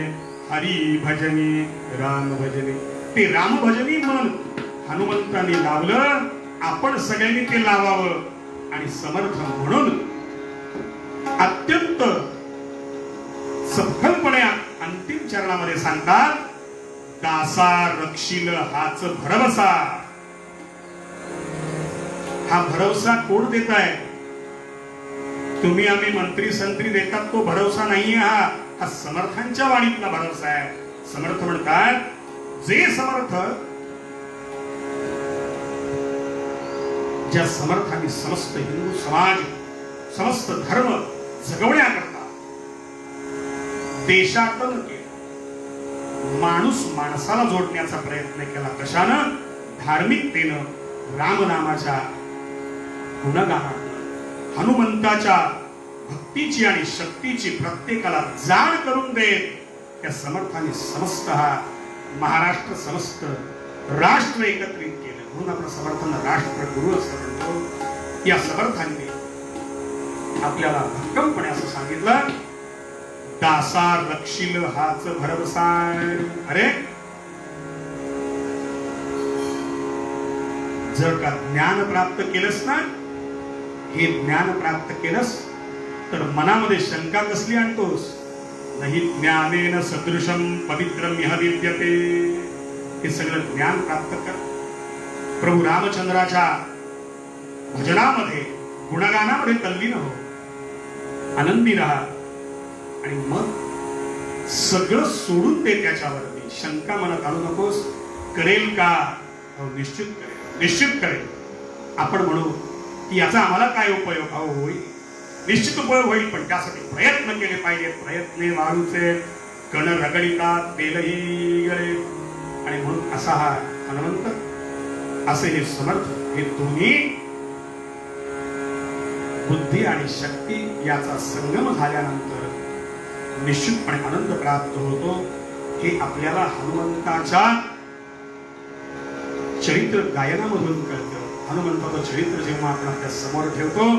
हरी भजनी राम भजनी. ते राम भजनी मन हनुमंताने लावलं. आपण सगळ्यांनी ते लावावं. आणि समर्थ म्हणून अत्यंत सफलपणे अंतिम चरणामध्ये सांगतात, दासा रक्षील हाच भरवसा. हा भरवसा कोण देत आहे? तुम्ही आम्ही मंत्री संत्री देतात तो भरवसा नाहीये. हा समर्थांच्या वाणीतला भरवसा आहे. समर्थ म्हणतात, जे समर्थ, ज्या समर्थांनी समस्त हिंदू समाज, समस्त धर्म जगवण्याकरता देशातन माणूस माणसाला जोडण्याचा प्रयत्न केला. कशानं? धार्मिकतेनं, रामनामाच्या गुणगानानं, हनुमंताच्या भक्तीची आणि शक्तीची प्रत्येकाला जाण करून देत त्या समर्थांनी समस्त हा महाराष्ट्र, समस्त राष्ट्र एकत्रित केलं. म्हणून आपण समर्थांना राष्ट्रगुरु असं म्हणतो. या समर्थांनी आपल्याला भक्कमपणे असं सांगितलं, दासा रक्षील हाच भरवसा. अरे, जर का ज्ञान प्राप्त केलंस ना, हे ज्ञान प्राप्त केलंस तर मनामध्ये शंका कसली आणतोस? नाही ज्ञानेन सदृशम पवित्रम यह विद्यते. हे सगळं ज्ञान प्राप्त कर. प्रभू रामचंद्राच्या भजनामध्ये, गुणगानामध्ये तल्लीन हो, आनंदी राहा. आणि मग सगळं सोडून दे त्याच्यावरती. शंका मनात आणू नकोस. करेल का? निश्चित करेल, निश्चित करेल. आपण म्हणू की याचा आम्हाला काय उपयोग? होईल, निश्चित उपयोग होईल, पण त्यासाठी प्रयत्न केले पाहिजेत. प्रयत्ने वाळूचे कण रगडितात तेलही गळे. आणि म्हणून असा हा हनुमंत, असे हे समर्थ, हे दोन्ही बुद्धी आणि शक्ती याचा संगम झाल्यानंतर निश्चितपणे आनंद प्राप्त होतो. हे आपल्याला हनुमंताच्या चरित्र गायनामधून कळतं. हनुमंताचं चरित्र जेव्हा आपण आपल्या समोर ठेवतो,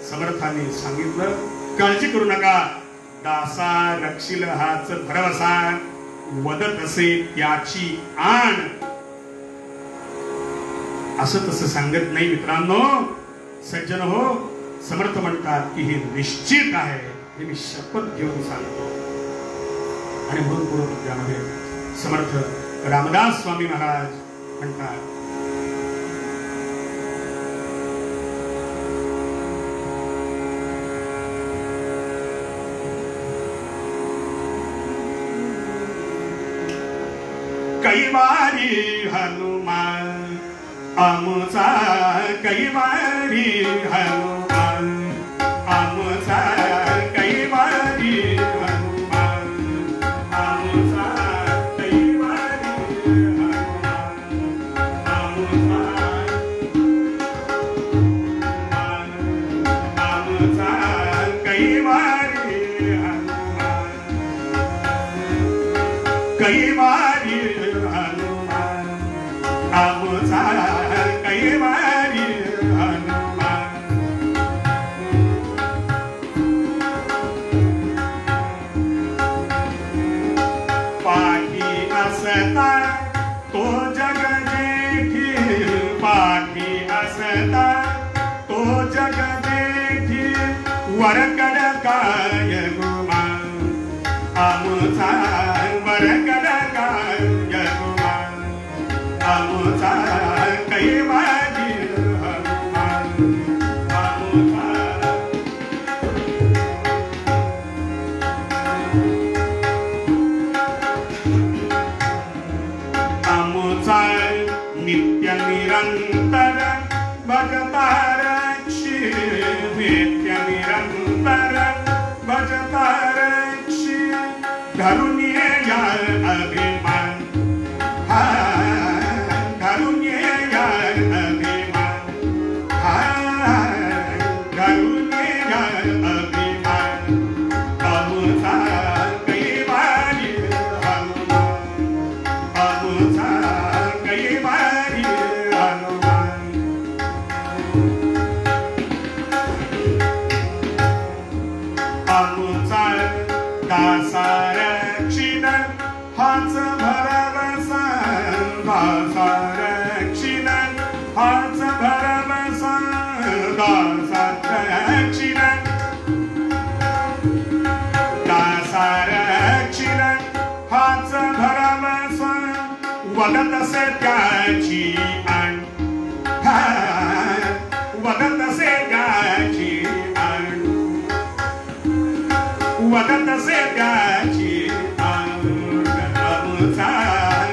समर्थांनी सांगितलं, काळजी करू नका, दासा रक्षील हाच भरवसा, वदत असे त्याची आण. असं तसं सांगत नाही मित्रांनो, सज्जन हो. समर्थ म्हणतात की हे निश्चित आहे, हे मी शपथ घेऊन सांगतो. आणि म्हणून पूर्वपद्यामध्ये समर्थ रामदास स्वामी महाराज म्हणतात, कैवारी हनुमान आमचा कैवारी हनुमान आमचा कैवारी हनुमान आमचा कैवारी हनुमान आमचा कैवारी हनुमान कैवारी हनुमान आमचा कैवारी हनुमान पाठी असता तो जग जेठी पाठी असता तो जग जेठी वरकड काय गुमान आमचा वरकड काय गुमान आमचा कैवारी हनुमान आमचा आमचा नित्य निरंतर भजता रक्षी नित्य निरंतर भजता रक्षी धरून ये या अभिमान हा धरून ये या अभिमान हा धरून ये या अभिमान आमचा कैवारी हनुमान आमचा कैवारी हनुमान आमचा दासारक्षिण हाच भरवसा दासारक्षिण हाच भरवसा दासारक्षिण दासारक्षिण हाच भरवसा वदत से त्याची आण वदत से त्याची आण वदत से त्याची आमचा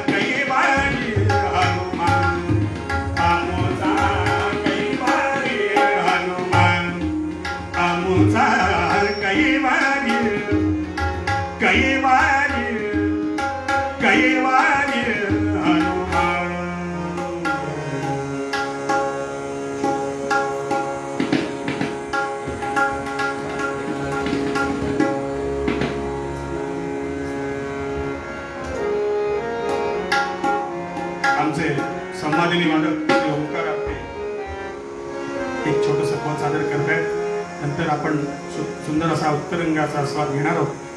कैवारी हनुमान आमचा कैवारी हनुमान आमचा कैवारी कैवारी कैवारी हनुमान आमचे संवादिनी वादक ओंकार आपटे एक छोटस पद सादर करतायत नंतर आपण सुंदर असा उत्तरंगाचा आस्वाद घेणार आहोत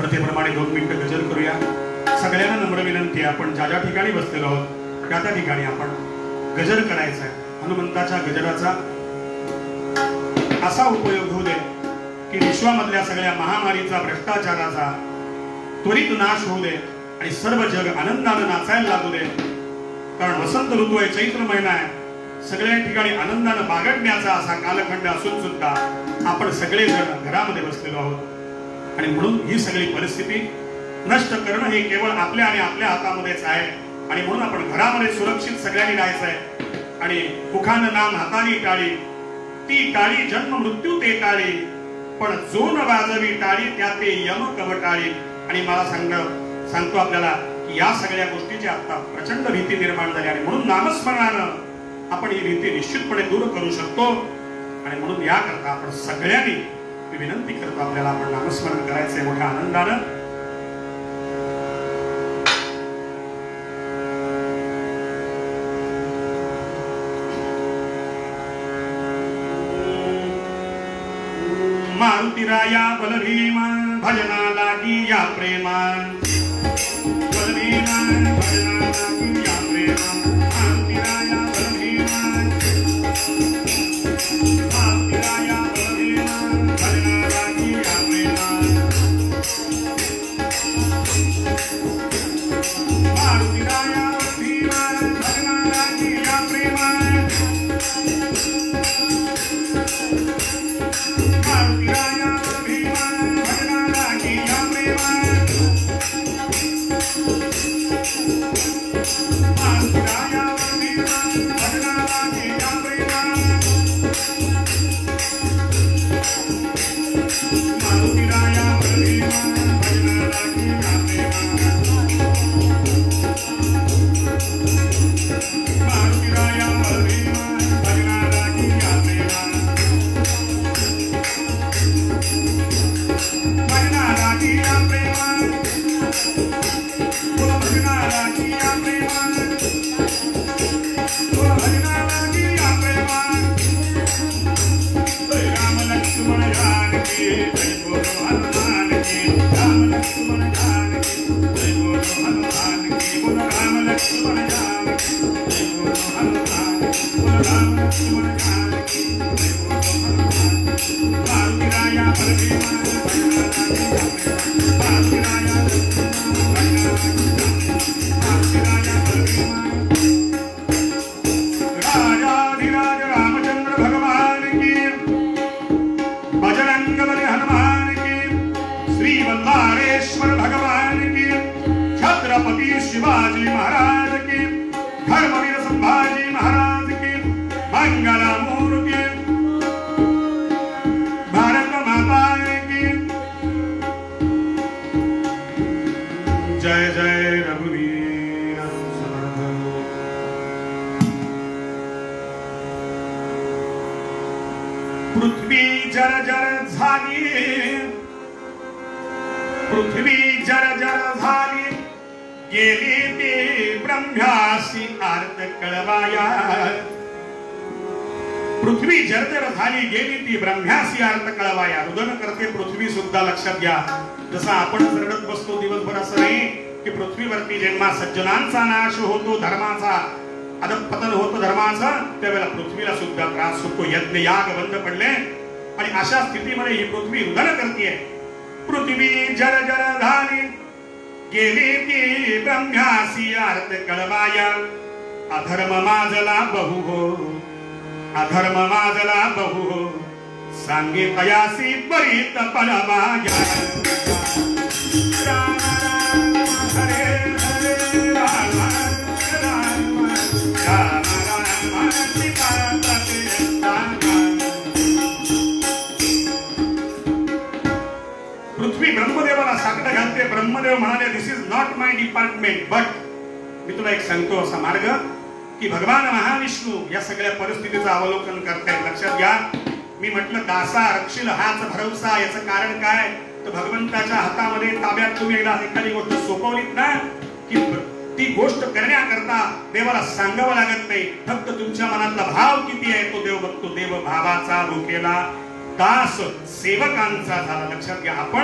प्रथेप्रमाणे 2 मिनिटं गजर करूया. सगळ्यांना नम्र विनंती आहे, आपण ज्या ज्या ठिकाणी बसलेलो आहोत त्या ठिकाणी आपण गजर करायचा आहे. हनुमंताच्या गजराचा असा उपयोग होऊ दे की विश्वामधल्या सगळ्या महामारीचा, भ्रष्टाचाराचा त्वरित नाश होऊ दे आणि सर्व जग आनंदाने नाचायला लागू दे. कारण वसंत ऋतू आहे, चैत्र महिना आहे, सगळ्या ठिकाणी आनंदाने बागडण्याचा असा कालखंड असून सुद्धा आपण सगळेजण घरामध्ये बसलेलो आहोत. आणि म्हणून ही सगळी परिस्थिती नष्ट करणं हे केवळ आपल्या आणि आपल्या हातामध्येच आहे. आणि म्हणून आपण घरामध्ये सुरक्षित सगळ्यांनी राहायचं आहे. आणि मुखानं नाम हाताने टाळी, ती टाळी जन्म मृत्यू ते टाळी, पण जो न वाजवी टाळी त्या ते यम कवटाळी. आणि मला सांगतो आपल्याला की या सगळ्या गोष्टीची आता प्रचंड भीती निर्माण झाली आणि म्हणून नामस्मरणानं आपण ही भीती निश्चितपणे दूर करू शकतो. आणि म्हणून याकरता आपण सगळ्यांनी मी विनंती करतो आपल्याला आपण नामस्मरण करायचंय मोठ्या आनंदानं. मारुतीराया बलभीमान भजना लागी या प्रेमान, बलभीमान भजना लागी या प्रेमान, मारुतीराया बलभीमान, मारुतीराया बलभीमान भजना लागी या प्रेमान, मारुतीराया बलभीमान भजना लागी या प्रेमान, शिवाजी महाराज की, धर्मवीर संभाजी महाराज की, मंगला मूर्ति भारत माता की. जय जय रघुवीर समर्थ. पृथ्वी जर जर झाली, पृथ्वी जर जर झाली, गेली ती ब्रह्म्यासी आर्त कळवाया. पृथ्वी जर्जर झाली, गेली ती ब्रह्म्यासी आर्त कळवाया. रुदन करते पृथ्वी सुद्धा. लक्षात घ्या, जसा आपण रडत बसतो दिवसभर असं नाही की पृथ्वीवरती जेव्हा सज्जनांचा नाश होतो, धर्माचा अधपतन होतं धर्माचं, त्यावेळेला पृथ्वीला सुद्धा त्रास होतो. यज्ञ याग बंद पडले आणि अशा स्थितीमध्ये ही पृथ्वी रुदन करते. पृथ्वी जर्जर झाली, गेली ती ब्रह्म्यासी आर्त कळवाया. अधर्म माजला बहु हो, अधर्म माजला बहु हो, सांगितयासी त्वरित पळवाया. राम राम हरे हरे, राम राम राम राम सीता पृथ्वी ब्रह्मदेवाला साकडं घालते. ब्रह्मदेव म्हणाले, this is not my department. But मी तुला एक सांगतो असा मार्ग की भगवान महाविष्णू या सगळ्या परिस्थितीचं अवलोकन करतायत. लक्षात घ्या, मी म्हटलं दासा रक्षील हाच भरवसा. याचं कारण काय, तर भगवंताच्या हातामध्ये ताब्यात तुम्ही एकदा एखादी गोष्ट सोपवलीत ना की ती गोष्ट करण्याकरता देवाला सांगावं लागत नाही. फक्त तुमच्या मनातला भाव किती आहे तो देव बघतो. देव भावाचा भुकेला दास सेवकांचा झाला. लक्षात घ्या, आपण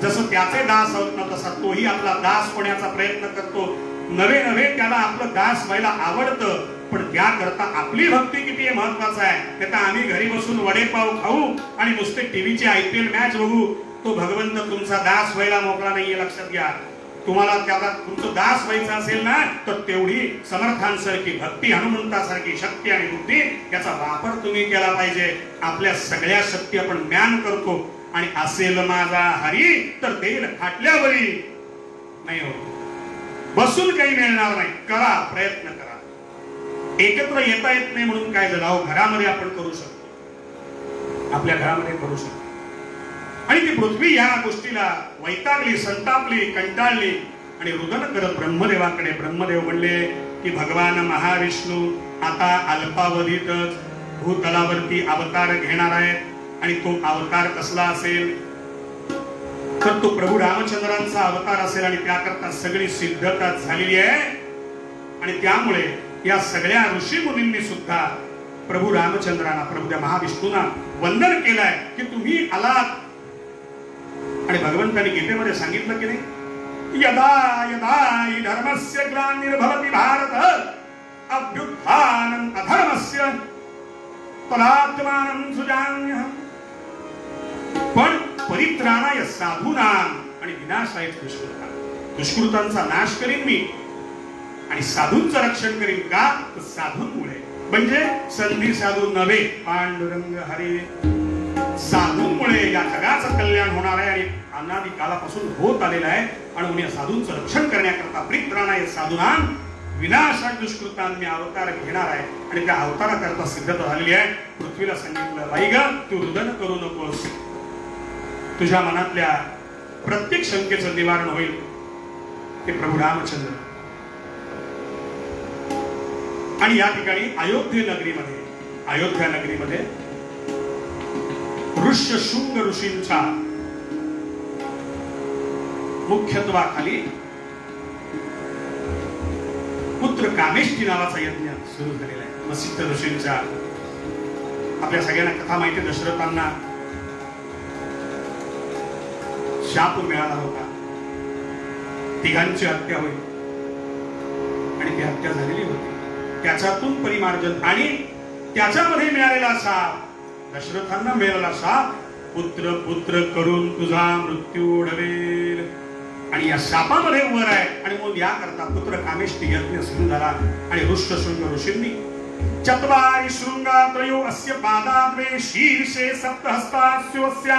जसं त्याचे दास आहोत ना तसा तोही आपला दास होण्याचा प्रयत्न करतो. नवे नवे त्याला आपलं दास व्हायला आवडतं, पण त्याकरता आपली भक्ती किती महत्वाचं आहे. त्याचा आम्ही घरी बसून वडेपाव खाऊ आणि नुसते टीव्हीची IPL मॅच बघू, तो भगवंत तुमचा दास व्हायला मोकळा नाहीये. लक्षात घ्या. तुम्हाला त्याला तुमचं दास व्हायचं असेल ना तर तेवढी समर्थांसारखी भक्ती, हनुमंतासारखी शक्ती आणि बुद्धी याचा वापर तुम्ही केला पाहिजे. आपल्या सगळ्या शक्ती आपण म्यान करतो आणि असेल माझा हरी तर देईल खाटल्यावरी. नाही हो, बसून काही मिळणार नाही. करा, प्रयत्न करा. एकत्र येता येत नाही म्हणून काय झालं, अहो घरामध्ये आपण करू शकतो, आपल्या घरामध्ये करू शकतो. आणि ती पृथ्वी या गोष्टीला वैतागली, संतापली, कंटाळली आणि रुदन करत ब्रह्मदेवाकडे. ब्रह्मदेव म्हणले की भगवान महाविष्णू आता अल्पावधीतच भूतलावरती अवतार घेणार आहे. आणि तो अवतार कसला असेल तर तो प्रभू रामचंद्रांचा अवतार असेल. आणि त्याकरता सगळी सिद्धता झालेली आहे. आणि त्यामुळे या सगळ्या ऋषी मुनींनी सुद्धा प्रभू रामचंद्रांना, प्रभू त्या महाविष्णूंना वंदन केलंय की तुम्ही आलात. आणि भगवंतांनी गीतेमध्ये सांगितलं की नाही, यदा यदा हि धर्मस्य ग्लानिर्भवति भारत अभ्युत्थानं अधर्मस्य तदात्मानं सुजाम्यहम्. पण परित्राणाय साधूनां आणि विनाशाय दुष्कृतां. दुष्कृतांचा नाश करीन मी आणि साधूंचं रक्षण करीन. का तर साधूंमुळे, म्हणजे संधी साधू नव्हे, पांडुरंग हरे, साधूंमुळे या जगाचं कल्याण होणार आहे. आणि अनादि कालापासून होत आलेलं आहे. आणि साधूंचं रक्षण करण्याकरता परित्राणाय साधूनां विनाशाय दुष्कृतां मी अवतार घेणार आहे. आणि त्या अवताराकरता सिद्धता झालेली आहे. पृथ्वीला सांगितलं, बाई ग तू रुदन करू नकोस, तुझ्या मनातल्या प्रत्येक शंकेचं निवारण होईल. ते प्रभू रामचंद्र. आणि या ठिकाणी अयोध्या नगरीमध्ये ऋष्यशृंग ऋषींच्या मुख्यत्वाखाली पुत्र कामेष्टी नावाचा यज्ञ सुरू झालेला आहे. वसिष्ठ ऋषींच्या, आपल्या सगळ्यांना कथा माहिती, दशरथांना शाप मिळाला होता, तिघांची हत्या होईल. आणि ती हत्या झालेली होती. त्याच्यातून परिमार्जन आणि त्याच्यामध्ये मिळालेला शाप, दशरथांना मिळालेला शाप, पुत्र पुत्र करून तुझा मृत्यू ओढवेल. आणि या शापामध्ये वर आहे. आणि मग याकरता पुत्र कामेष्टी यज्ञ सुरू झाला. आणि ऋष्यशृंग ऋषींनी चत्वारि शृंगात्रयो अस्य पादाद्वे शीर्षे सप्तहस्तास्योऽस्य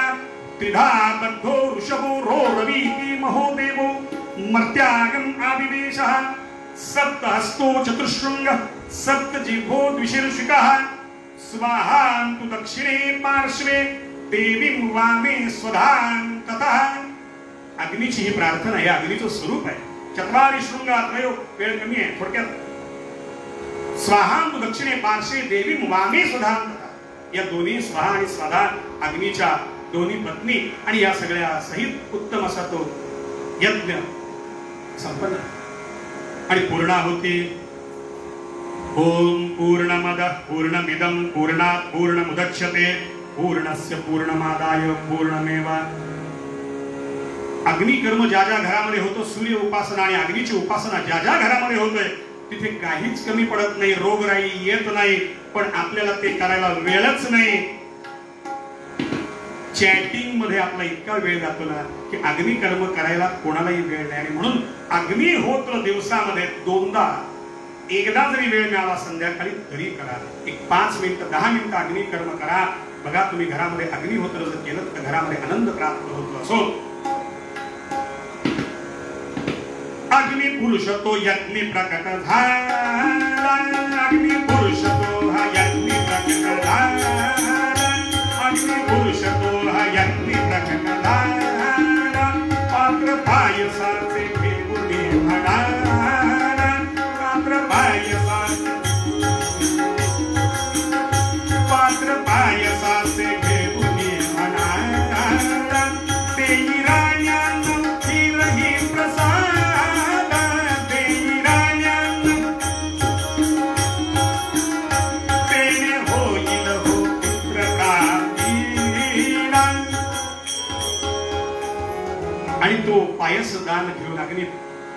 त्रिधा बद्धो ऋषभो रोरवीति महोदेवो मर्त्यागम् आविवेशः सप्तहस्तो चतुर्शृंग सप्तजिह्वो द्विशीर्षिकः स्वाहान्तु दक्षिणे पार्श्वे देवीं वामे स्वधां ततः. अग्नीची ही प्रार्थना आहे, अग्नीचं स्वरूप आहे. चत्वारि शृंगात्रयो, वेळ कमी आहे, थोडक्यात स्वाहान्तु दक्षिणे पार्श्वे देवीं वामे स्वधां ततः. या दोन्ही स्वाहा आणि स्वधा अग्नीच्या दोन्ही पत्नी. आणि या सगळ्या सहित उत्तम असा तो यज्ञ संपन्न. आणि पूर्णाहुती ओम पूर्णमदः पूर्णमिदं पूर्णात् पूर्णमुदच्यते पूर्णस्य पूर्णमादाय पूर्णमेवा. अग्निकर्म ज्या ज्या घरामध्ये होतो, सूर्य उपासना आणि अग्नीची उपासना ज्या ज्या घरामध्ये होतोय तिथे काहीच कमी पडत नाही, रोगराई येत नाही. पण आपल्याला ते करायला वेळच नाही. चॅटिंग मध्ये आपला इतका वेळ जातो ना की अग्निकर्म करायला कोणालाही वेळ नाही. आणि म्हणून अग्निहोत्र दिवसामध्ये दोनदा, एकदा जरी वेळ मिळाला संध्याकाळी तरी करा. एक 5 मिनिटं 10 मिनिटं अग्निकर्म करा. बघा तुम्ही घरामध्ये अग्निहोत्र जर केलं तर घरामध्ये आनंद प्राप्त होतो. असो अग्नि पुरुष तो यज्ञ प्रकट झाला, अग्नि पुरुष तो हा यज्ञ प्रकट झाला, अग्नि पुरुष तो हा यज्ञ प्रकट झाला. पात्र पायसाचे घेऊन म्हणाला, पात्र पायसाचे, पात्र पायसाचे घेऊन म्हणाला. देई राण्यानं खीरही प्रसाद, देई राण्यानं पायस दान घेऊन अग्नी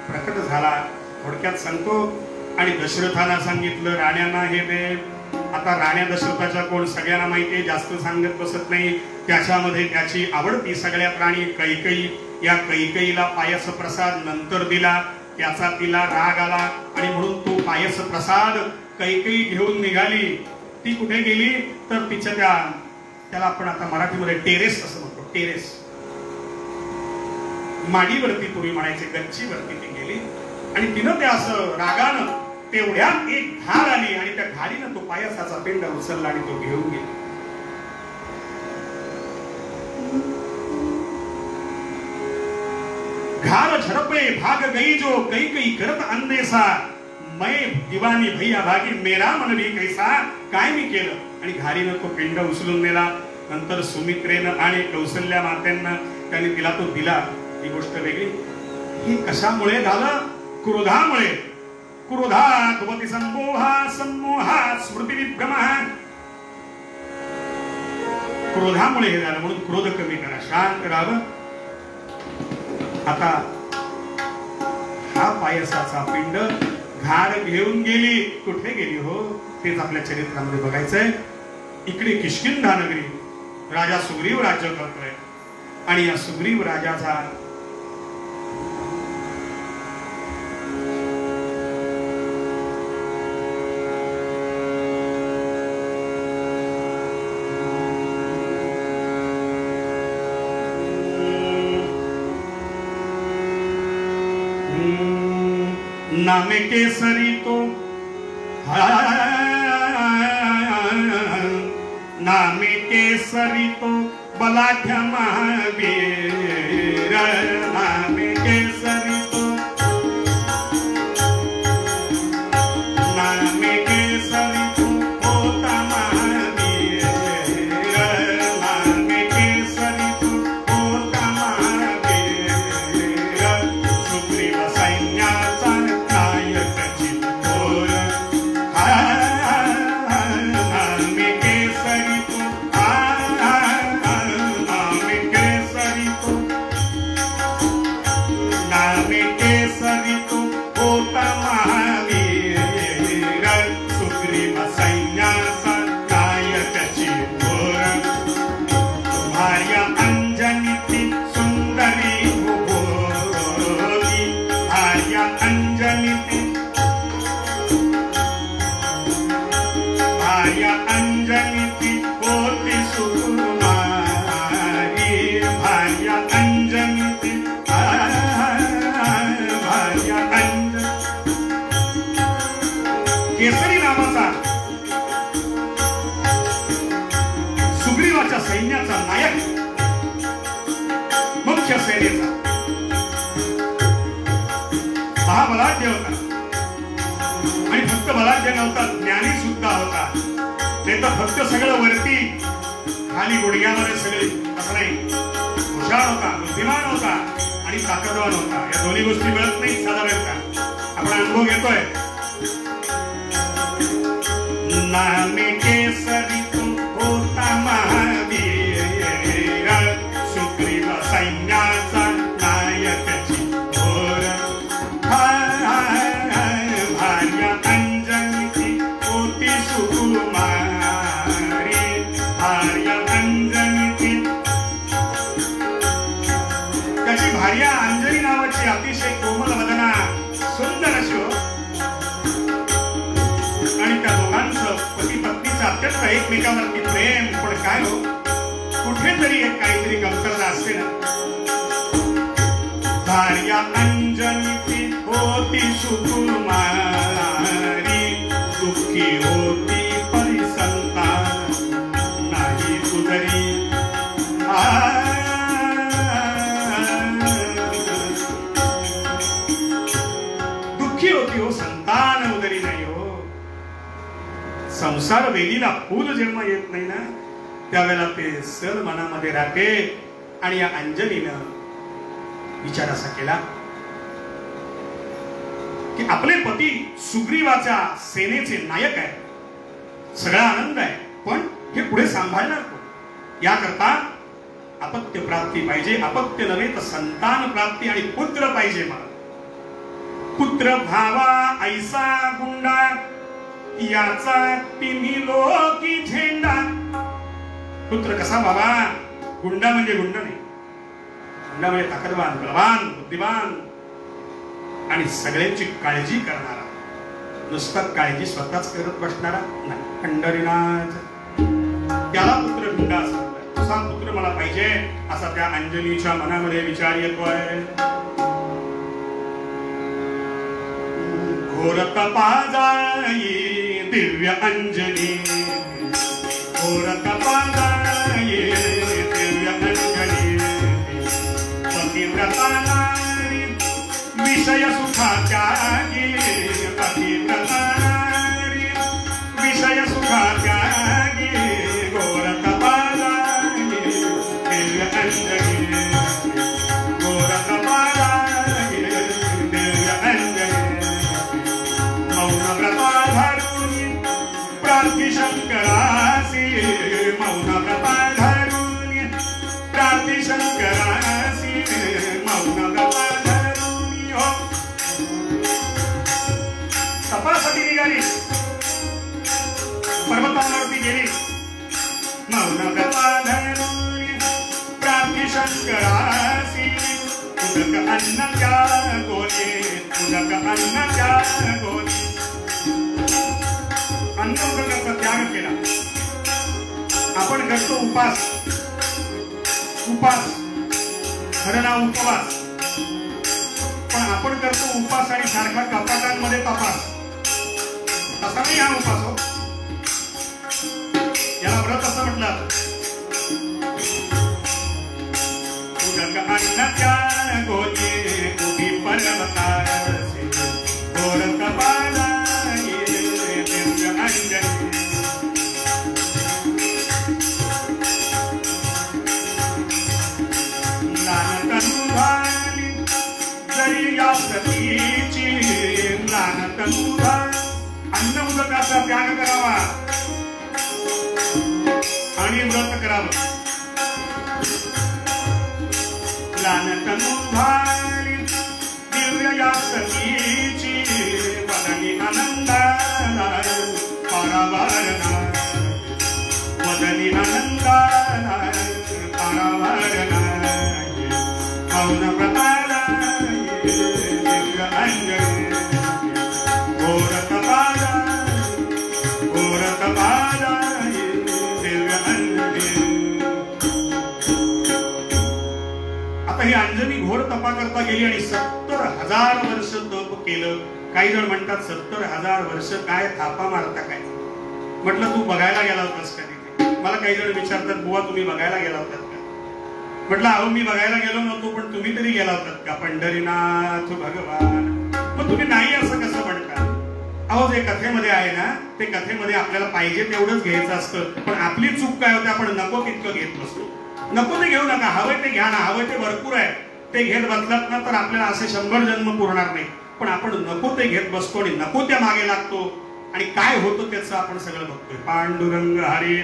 प्रकट झाला. थोडक्यात सांगतो. आणि दशरथाला सांगितलं राण्यांना हे दे. आता राण्या दशरथाच्या कोण सगळ्यांना माहितीये, जास्त सांगत बसत नाही. त्याच्यामध्ये त्याची आवडती सगळ्यात राणी कैकेयी. या कैकेयीला पायस प्रसाद नंतर दिला. त्याचा तिला राग आला आणि म्हणून तो पायस प्रसाद कैकेयी घेऊन निघाली. ती कुठे गेली तर तिच्या त्याला आपण आता मराठीमध्ये टेरेस असं म्हणतो. टेरेस माडीवरती पूर्वी म्हणायचे, गच्चीवरती ती गेली आणि तिनं ते असं रागानं तेवढ्यात एक घार आली आणि त्या घारीनं तो पायसाचा पिंड उचलला आणि तो घेऊन गेला. घार झड़पे भाग गई जो कई कई करत अंदेसा. मैं दिवानी भैया भागी मेरा मन भी कैसा. काय मी केलं आणि घारीनं तो पिंड उचलून नेला. नंतर सुमित्रेनं आणि कौसल्या मात्यांना त्यांनी तिला तो दिला. ही गोष्ट वेगळी. ही कशामुळे झालं? क्रोधामुळे. क्रोधात भवति संमोहा संमोहात स्मृती विभ्रमः. क्रोधामुळे हे झालं. म्हणून क्रोध कमी करा, शांत राहावं. आता हा पायसाचा पिंड घार घेऊन गेली. कुठे गेली हो तेच आपल्या चरित्रामध्ये बघायचंय. इकडे किष्किंधा नगरी राजा सुग्रीव राज्य करतोय आणि या सुग्रीव राजाचा नामे केसरी तो नामे केसरी तो बलाढ्य महावीर. नामे केसरी तो नामे केसरी तो होता महावीर. नामे केसरी तो होता महावीर. सुग्रीव सैन्याचा केसरी नावाचा सुग्रीवाच्या सैन्याचा नायक, मुख्य सेनेचा महाबलाढ्य होता. आणि फक्त बलाढ्य नव्हता, ज्ञानी सुद्धा होता. ते तर फक्त सगळं वरती खाली गुडघ्यामध्ये सगळे असं नाही. हुशार होता, बुद्धिमान होता आणि ताकदवान होता. या दोन्ही गोष्टी मिळत नाही साधारणतः. आपण अनुभव घेतोय. नामे केसरी तो होता महावीर. सुग्रीव सैन्याचा नायकाची घोर. भार्या अंजनीची होती सुकुमारी. भार्या अंजनीची त्याची भार्या अंजनी नावाची अतिशय कोमल वदना, सुंदर अशी हो. आणि त्या दोघांचं पती पत्नीचं अत्यंत एकमेकावरती प्रेम. पण काय हो, कुठेतरी एक काहीतरी कमतरता असते ना. भार्या अंजनीची होती सुकुमारी. दुःखी होती परिसंतान नाही तुझरी. दुःखी होती हो, संतान उदरी नाही हो. संसार वेलीला फूल जेव्हा येत नाही ना त्यावेळेला ते सर मनामध्ये राहते. आणि या अंजनीनं विचार असा केला की आपले पती सुग्रीवाच्या सेनेचे नायक आहे, सगळा आनंद आहे, पण हे पुढे सांभाळणार कोण? याकरता अपत्य प्राप्ती पाहिजे, अपत्य नव्हे तर संतान प्राप्ती आणि पुत्र पाहिजे मला. पुत्र भावा ऐसा गुंडा याचा तिन्ही लोकी झेंडा. पुत्र कसा बाबा? गुंडा म्हणजे गुंड नाही, गुंडा म्हणजे ताकदवान, बलवान, बुद्धिवान आणि सगळ्यांची काळजी करणारा. नुसतं काळजी स्वतःच करत बसणारा नाही. पंढरीनाथ त्याला पुत्र गुंडा असं तसा पुत्र मला पाहिजे असा त्या अंजनीच्या मनामध्ये विचार येतोय. घोर तपाजाई दिव्य अंजनी, घोर तपाजाई दिव्य अंजनी. पतिव्रता नारी विषय सुखाच्या गे, पतिव्रता नारी विषय सुखाच्या गे. घोर तपाजाई दिव्य अंजनी, घोर तपाजाई दिव्य अंजनी. मौन व्रता धरून प्रार्थी शंकरासी, मौन व्रता धरून प्रार्थी शंकरासी. मौन व्रता धरून हो तपासाठी निघाली, पर्वतावरती गेली. मौन व्रता धरून प्रार्थी शंकरासी. उदक अन्न त्या गोली, उदक अन्न त्या गोली. अन्न उदकाचा त्याग केला. आपण करतो उपास, उपास खरं नाव उपवास, पण आपण करतो उपास आणि सारखा कपाटांमध्ये तपास. तसा नाही हा उपास हो. याला व्रत असं म्हटलं. उदक अन्न त्या गोली उभी पर्वतासी. घोर तपाजाई दिव्य अंजनी. लान तनु झाली जरी या सतीची, लान तनु झाली. अन्न उदकाचा त्याग करावा आणि व्रत करावं. लान तनु झाली दिव्य या सतीची. वदनी आनंदाला पारावारना, वदनी आनंदाला पारावारना. मौन व्रताला दिव्य अंजनी. घोर तपाजाई, घोर तपाजाई दिव्य अंजनी. आता ही अंजनी घोर तपा करता गेली आणि 70,000 वर्ष तप केलं. काही जण म्हणतात 70,000 वर्ष काय थापा मारता काय? म्हटलं तू बघायला गेला होतास का तिथे? मला काही जण विचारतात बुवा तुम्ही बघायला गेला होतात का? म्हटलं अहो मी बघायला गेलो नव्हतो, पण तुम्ही तरी गेला होतात का? पंढरीनाथ भगवान. मग तुम्ही नाही असं कसं म्हणता? अहो जे कथेमध्ये आहे ना, ते कथेमध्ये आपल्याला पाहिजे तेवढंच घ्यायचं असतं. पण आपली चूक काय होते? आपण नको तितकं घेत बसतो. नको ते घेऊ नका, हवंय ते घ्या ना. हवंय ते भरपूर आहे, ते घेत बसलात ना तर आपल्याला असे 100 जन्म पुरणार नाही. पण आपण नको ते घेत बसतो आणि नको त्या मागे लागतो आणि काय होतं त्याचं आपण सगळं बघतोय. पांडुरंग हरी.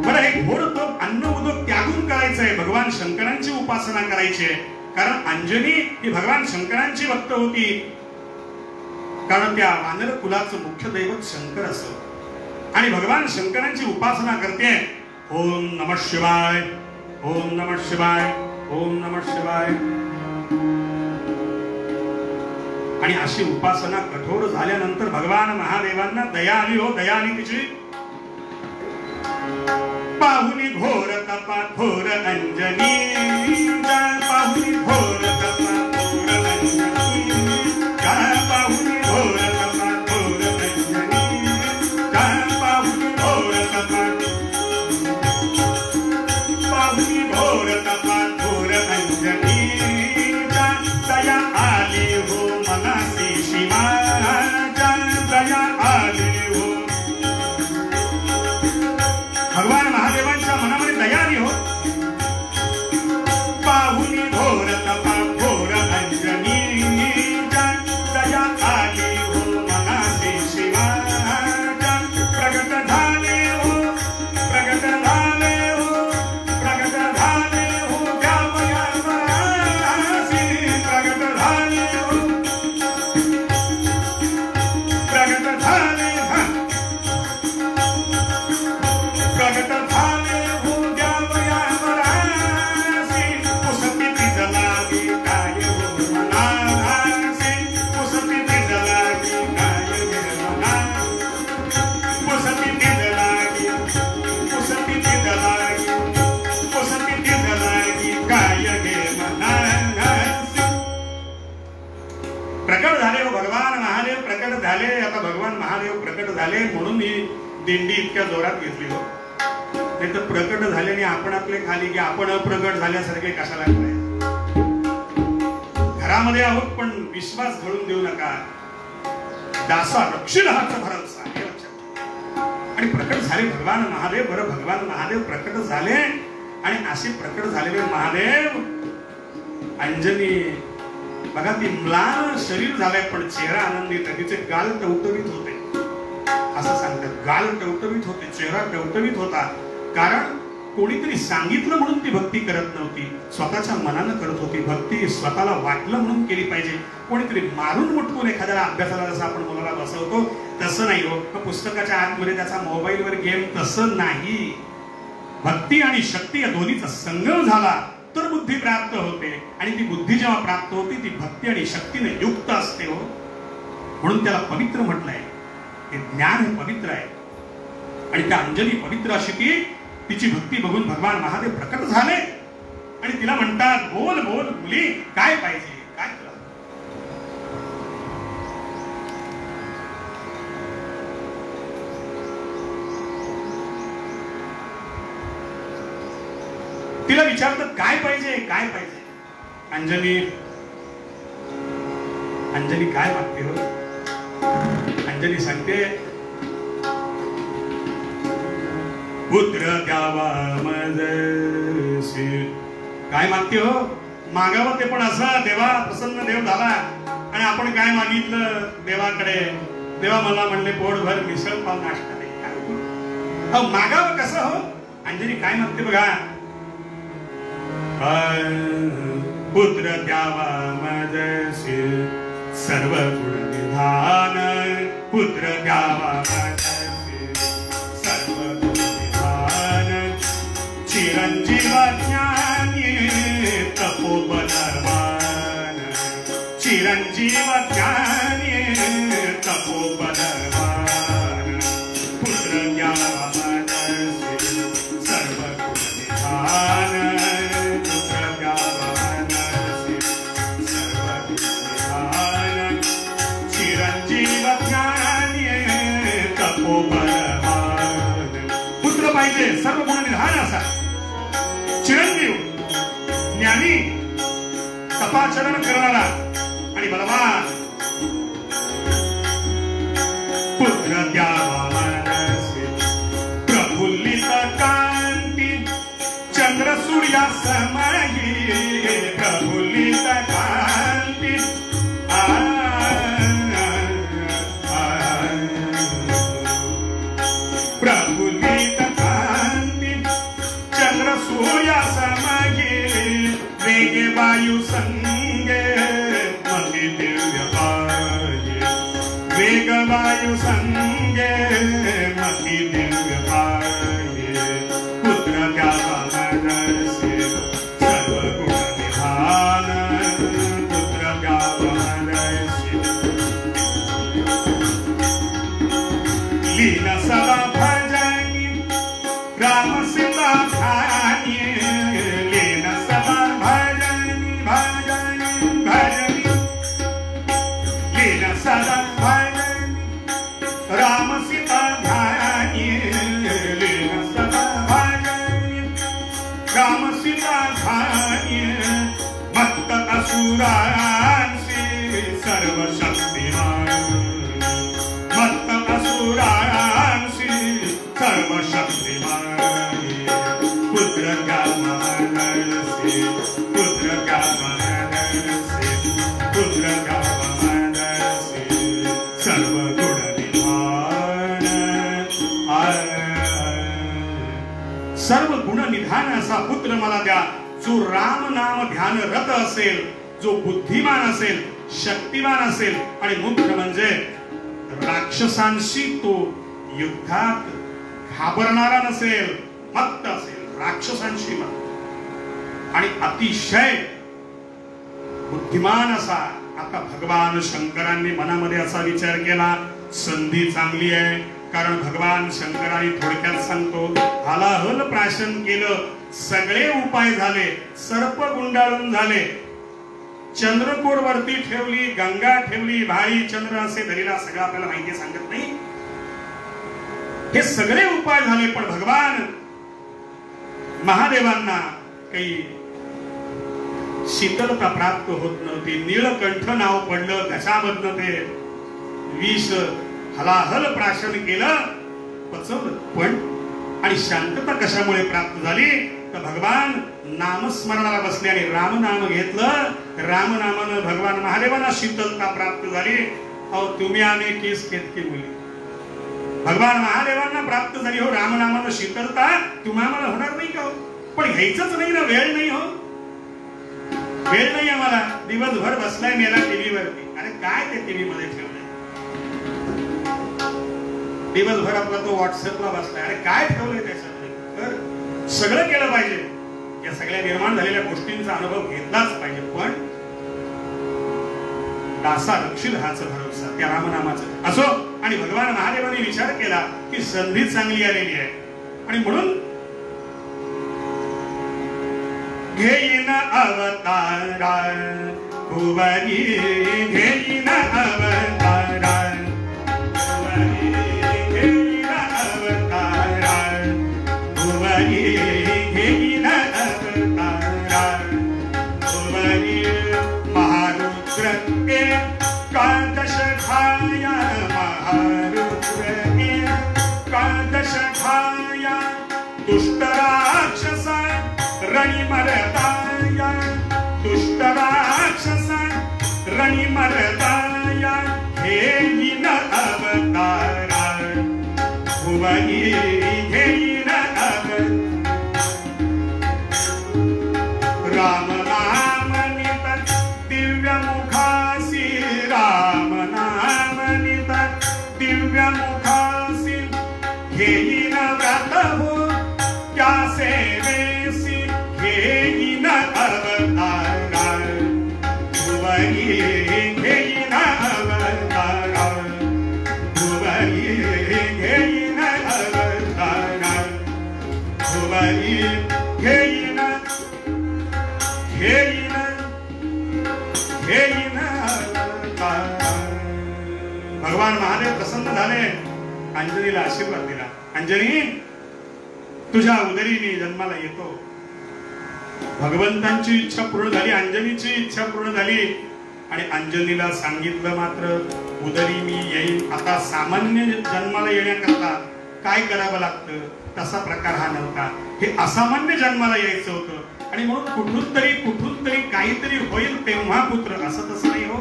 बरं हे घोर तप अन्न उदक त्यागून करायचंय. भगवान शंकरांची उपासना करायची आहे. कारण अंजनी ही भगवान शंकरांची भक्त होती. कारण त्या वानर कुलाचं मुख्य दैवत शंकर असं आणि भगवान शंकरांची उपासना करते. ओम नमः शिवाय, ओम नमः शिवाय, ओम नमः शिवाय. आणि अशी उपासना कठोर झाल्यानंतर भगवान महादेवांना दया आली हो. दया आली तिची. पाहुनी घोर तपा घोर अंजनी, पाहुनी घोर तपा घोर अंजनी. पाहुनी घोर तपा घोर अंजनी, पाहुनी घोर तपा, पाहुनी घोर तपा घोर अंजनी. दया आली हो मनासी शिवाच्या, दया आली हो. भगवान महादेवांच्या मनामध्ये दया आली हो. महादेव प्रकट झाले म्हणून ही दिंडी इतक्या जोरात घेतली हो. नाही तर प्रकट झाल्याने आपण आपले खाली की आपण अप्रकट झाल्यासारखे कशाला करायचे. घरामध्ये आहोत पण विश्वास घडून देऊ नका. दासा रक्षिण हात भरवसा हे लक्षात. आणि प्रकट झाले भगवान महादेव. बरं भगवान महादेव प्रकट झाले आणि असे प्रकट झालेले महादेव अंजनी बघा ती म्लान शरीर झालंय पण चेहरा आनंदित आहे. तिचे गाल टवटवीत होते असं सांगतात. गाल टवटवीत होते, चेहरा टवटवीत होता. कारण कोणीतरी सांगितलं म्हणून ती भक्ती करत नव्हती, स्वतःच्या मनानं करत होती. भक्ती स्वतःला वाटलं म्हणून केली पाहिजे. कोणीतरी मारून मुटकून एखाद्याला अभ्यासाला जसं आपण मुलाला बसवतो तसं नाही हो. पुस्तकाच्या आतमध्ये त्याचा मोबाईलवर गेम तसं नाही. भक्ती आणि शक्ती या दोन्हीचा संगम झाला तर बुद्धी प्राप्त होते. आणि ती बुद्धी जेव्हा प्राप्त होती ती भक्ती आणि शक्तीने युक्त असते हो. म्हणून त्याला पवित्र म्हटलंय. हे ज्ञान हे पवित्र आहे. आणि त्या अंजली पवित्र अशी ती तिची भक्ती बघून भगवान महादेव प्रकट झाले आणि तिला म्हणतात बोल बोल मुली काय पाहिजे काय तुला. तिला विचारतात काय पाहिजे काय पाहिजे. अंजली काय मागते हो. अंजली सांगते पुत्र द्यावा मजसी. काय मागते हो. मागावं ते पण असं देवा प्रसन्न देव झाला आणि आपण काय मागितलं देवाकडे. देवा मला म्हणले पोटभर मिसळ पाव नाश्ता नाही. मागावं कसं हो. अंजली काय मागते बघा. पुत्र द्यावा मजसी सर्व गुण निधान. पुत्र द्यावा मजसी सर्व गुण निधान. चिरंजीव ज्ञानी तपोबलवान. चिरंजीव ज्ञानी तपोबलवान. पुत्र द्यावा मजसी सर्व गुण निधान. पुत्र पाहिजे सर्व गुण निधान असा. चिरंजीव ज्ञानी तपाचरण करणारा आणि बलवान. पुत्र द्यावा मनसी प्रफुल्लित कांती. चंद्र सूर्या समयी प्रफुल्लित कांती. प्रफुल्लित कांती चंद्र सूर्या समये. वेग वायू संगे मती दिव्य पाये. वेग वायू संगे मती दिव्य पाये. पुत्र द्यावा मनसी सर्व गुण निधान. पुत्र द्यावा मनसी लीला सदा भजनी राम सीता ध्यानी. लीला सदा भजनी भजनी भजनी. लीला सदा भजनी राम सीता ध्यानी. लीला सदा भजनी राम सीता ध्यानी. मत्त असुरांसी सर्व शक्तिमान. मत्त असुरांसी सर्व शक्तिमान. पुत्र द्यावा मनसी पुत्र द्यावा मनसी पुत्र द्यावा मनसी सर्व गुण निधान. सर्व गुण निधान असा पुत्र मला द्या. जो राम नाम ध्यान रत असेल, जो बुद्धिमान असेल, शक्तिमान असेल आणि मुख्य म्हणजे राक्षसांशी तो युद्धात घाबरणारा नसेल, मत्त असेल. राक्षसांशी मत्त आणि अतिशय बुद्धिमान असा. आता भगवान शंकरांनी मनामध्ये असा विचार केला संधी चांगली आहे. कारण भगवान शंकरांनी थोडक्यात सांगतो हलाहल प्राशन केलं. सगळे उपाय झाले. सर्प गुंडाळून झाले. चंद्रकोर वरती ठेवली, गंगा ठेवली, भाई चंद्र असे धरीला, सगळं आपल्याला माहिती सांगत नाही. हे सगळे उपाय झाले, पण भगवान महादेवांना काही शीतलता प्राप्त होत नव्हती. नीळकंठ नाव पडलं, घशामधनं ते विष हलाहल प्राशन केलं, पचवलं. पण आणि शांतता कशामुळे प्राप्त झाली तर भगवान नामस्मरणाला बसले आणि रामनाम घेतलं. रामनामानं भगवान महादेवांना शीतलता प्राप्त झाली. अहो तुम्ही आम्ही केस केतकी मुली, भगवान महादेवांना प्राप्त झाली हो रामनामानं शीतलता, तुम्हाला होणार नाही का हो? पण घ्यायचंच नाही ना, वेळ नाही हो, वेळ नाही आम्हाला. दिवसभर बसलाय मेला टीव्ही वरती. अरे काय ते टीव्ही मध्ये ठेवलंय, दिवसभर आपला तो व्हॉट्सअपला बसलाय. अरे काय ठेवलंय त्याच्यामध्ये? तर सगळं केलं पाहिजे, या सगळ्या निर्माण झालेल्या गोष्टींचा अनुभव घेतलाच पाहिजे. पण दासा रक्षित हाच भरोसा त्या रामनामाचा असो. आणि भगवान महादेवाने विचार केला की संधी चांगली आलेली आहे आणि म्हणून घेईन अवतारा भुवनी, घेईन अवतारा भुवनी, घेईन अवतारा भुवनी, घेईन अवतारा भुवनी. महारुद्र एकादश खाया, महारुद्र एकादश खाया, दुष्ट राक्षसा रणी मरदाया, दुष्ट राक्षसा रणी मरदाया, घेईन अवतारा भुवनी, घेईन अवतारा. राम नाम नित दिव्य मुखासी, राम नाम नित दिव्य मुखासी, घेईन व्रत हो क्या सेवेसी, घेईन अवतारा भुवनी, घेईन अवतारा भुवनी, घेईन अवतारा भुवनी, घेईन घेईन घेईन अवतारा. भगवान महादेव प्रसन्न झाले, अंजनीला आशीर्वाद दिला. अंजनी तुझ्या उदरी मी जन्माला येतो. भगवंतांची इच्छा पूर्ण झाली, अंजनीची इच्छा पूर्ण झाली आणि अंजनीला सांगितलं मात्र उदरी मी येईन. आता सामान्य जन्माला येण्याकरता काय करावं लागतं तसा प्रकार हा नव्हता. हे असामान्य जन्माला यायचं होतं आणि म्हणून कुठून तरी काहीतरी होईल तेव्हा पुत्र, असं तसं नाही हो.